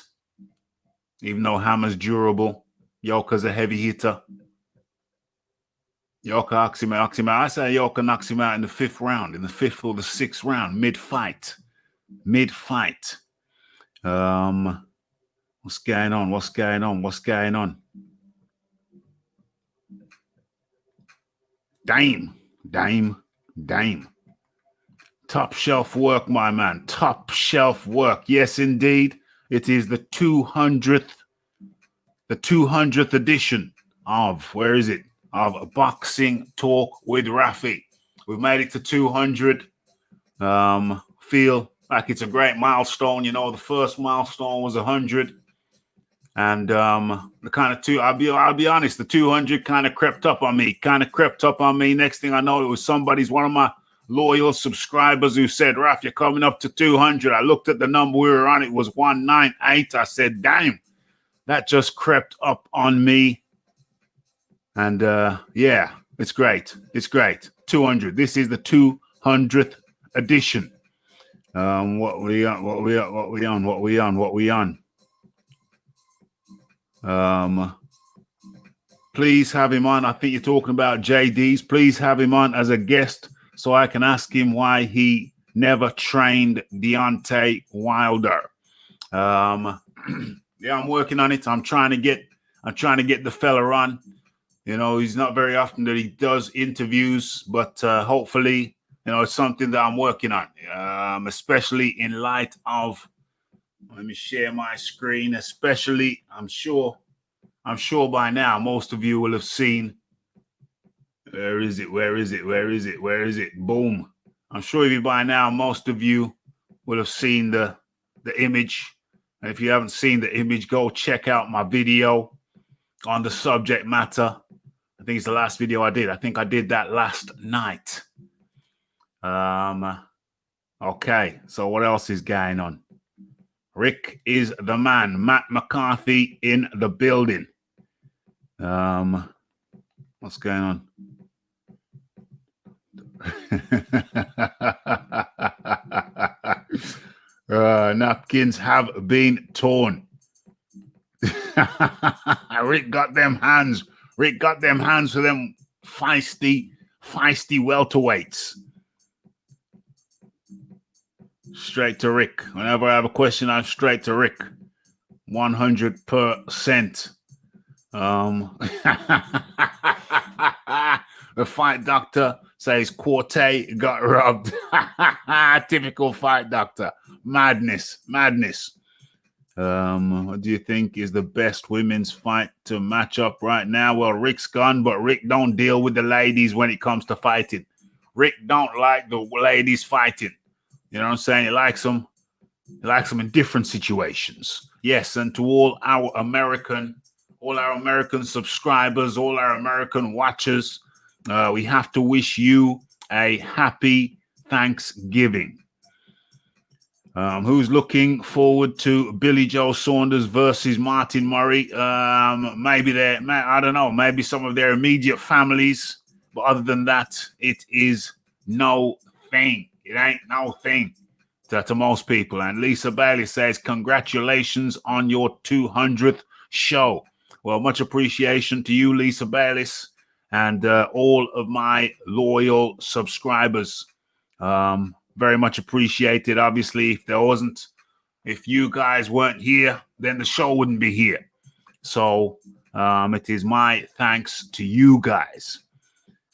Even though Hammer's durable, Yoka's a heavy hitter. Yoka knocks him out. I say Yoka knocks him out in the 5th round, in the 5th or the 6th round, mid-fight. What's going on? Dame. Top shelf work, my man. Top shelf work. Yes, indeed. It is the 200th edition of, where is it? Of Boxing Talk with Rafi. We've made it to 200. Feel like it's a great milestone. You know, the first milestone was 100. And the kind of I'll be honest, the 200 kind of crept up on me. Next thing I know, it was one of my loyal subscribers who said, Raf, you're coming up to 200. I looked at the number we were on. It was 198. I said, damn, that just crept up on me. And yeah, it's great. 200. This is the 200th edition. What we on? Please have him on. I think you're talking about JD's. Please have him on as a guest so I can ask him why he never trained Deontay Wilder. Yeah, I'm working on it. I'm trying to get the fella on. You know, he's not very often that he does interviews, but hopefully, you know, it's something that I'm working on, especially in light of, let me share my screen, especially, I'm sure I'm sure by now most of you will have seen. Where is it? Boom. I'm sure by now most of you will have seen the image. And if you haven't seen the image, go check out my video on the subject matter. I think it's the last video I did. I think I did that last night. Okay, so what else is going on? Rick is the man. Matt McCarthy in the building. What's going on? Napkins have been torn. Rick got them hands. Rick got them hands for them feisty welterweights. Straight to Rick. Whenever I have a question, I'm straight to Rick. 100%. The fight doctor says Quartet got robbed. Typical fight doctor. Madness. What do you think is the best women's fight to match up right now? Well, Rick's gone, but Rick don't deal with the ladies when it comes to fighting. Rick don't like the ladies fighting. You know what I'm saying? He likes them in different situations. Yes, and to all our American subscribers, all our American watchers, we have to wish you a happy Thanksgiving. Who's looking forward to Billy Joe Saunders versus Martin Murray? Maybe I don't know, maybe some of their immediate families. But other than that, it is no thing. It ain't no thing to most people. And Lisa Bailey says, congratulations on your 200th show. Well, much appreciation to you, Lisa Bayliss, and all of my loyal subscribers. Very much appreciated. Obviously, if you guys weren't here, then the show wouldn't be here. So it is my thanks to you guys.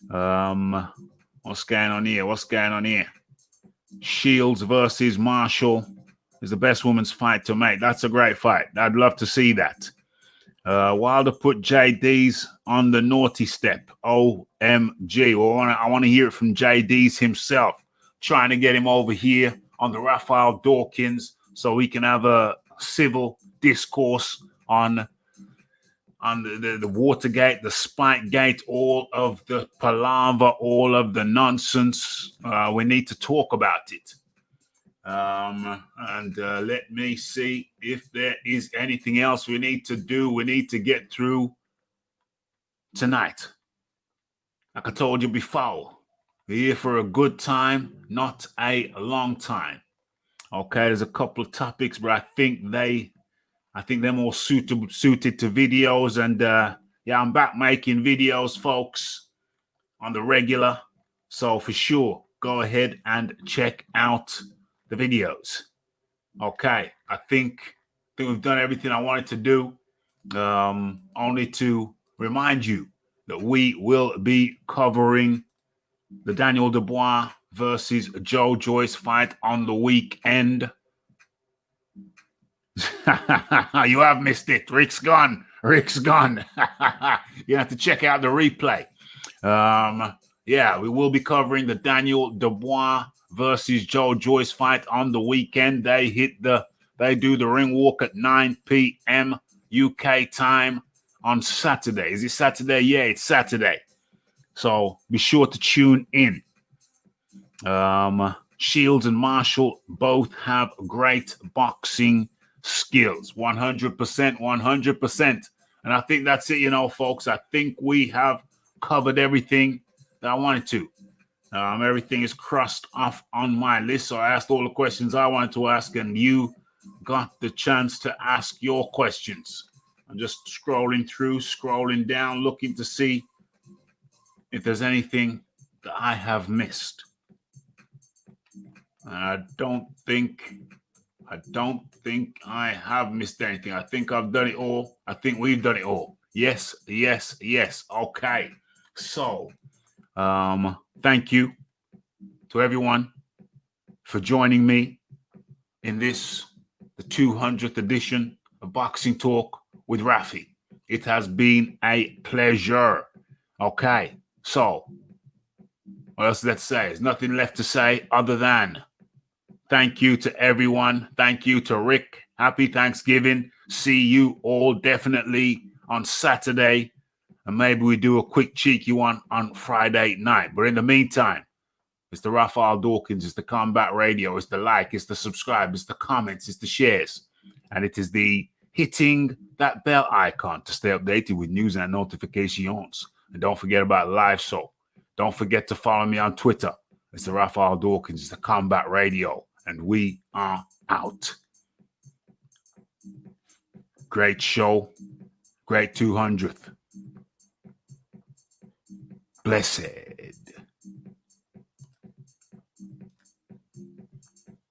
What's going on here? Shields versus Marshall is the best women's fight to make. That's a great fight. I'd love to see that. Wilder put JD's on the naughty step. OMG. Well, I want to hear it from JD's himself. Trying to get him over here on the Raphael Dawkins so we can have a civil discourse on the Watergate, the Spikegate, all of the palaver, all of the nonsense. We need to talk about it. Let me see if there is anything else we need to do. We need to get through tonight. Like I told you before, we're here for a good time, not a long time. Okay, there's a couple of topics, but I think they're more suited to videos. And I'm back making videos, folks, on the regular. So for sure, go ahead and check out the videos. Okay, I think we've done everything I wanted to do. Only to remind you that we will be covering the Daniel Dubois versus Joe Joyce fight on the weekend. You have missed it. Rick's gone. You have to check out the replay. We will be covering the Daniel Dubois versus Joe Joyce fight on the weekend. They do the ring walk at 9 p.m. UK time on Saturday. Is it Saturday? Yeah, it's Saturday. So be sure to tune in. Shields and Marshall both have great boxing skills. 100%. And I think that's it, folks. I think we have covered everything that I wanted to. Everything is crossed off on my list. So I asked all the questions I wanted to ask, and you got the chance to ask your questions. I'm just scrolling down, looking to see if there's anything that I have missed. I don't think I have missed anything. I think I've done it all. I think we've done it all. Yes. Okay. So, thank you to everyone for joining me in the 200th edition of Boxing Talk with Rafi. It has been a pleasure. Okay, so what else let's say? There's nothing left to say other than thank you to everyone. Thank you to Rick. Happy Thanksgiving. See you all definitely on Saturday. And maybe we do a quick cheeky one on Friday night. But in the meantime, it's the Raphael Dawkins, it's the Combat Radio, it's the like, it's the subscribe, it's the comments, it's the shares. And it is the hitting that bell icon to stay updated with news and notifications. And don't forget about live show. Don't forget to follow me on Twitter. It's the Raphael Dawkins, it's the Combat Radio. And we are out. Great show. Great 200th. Blessed.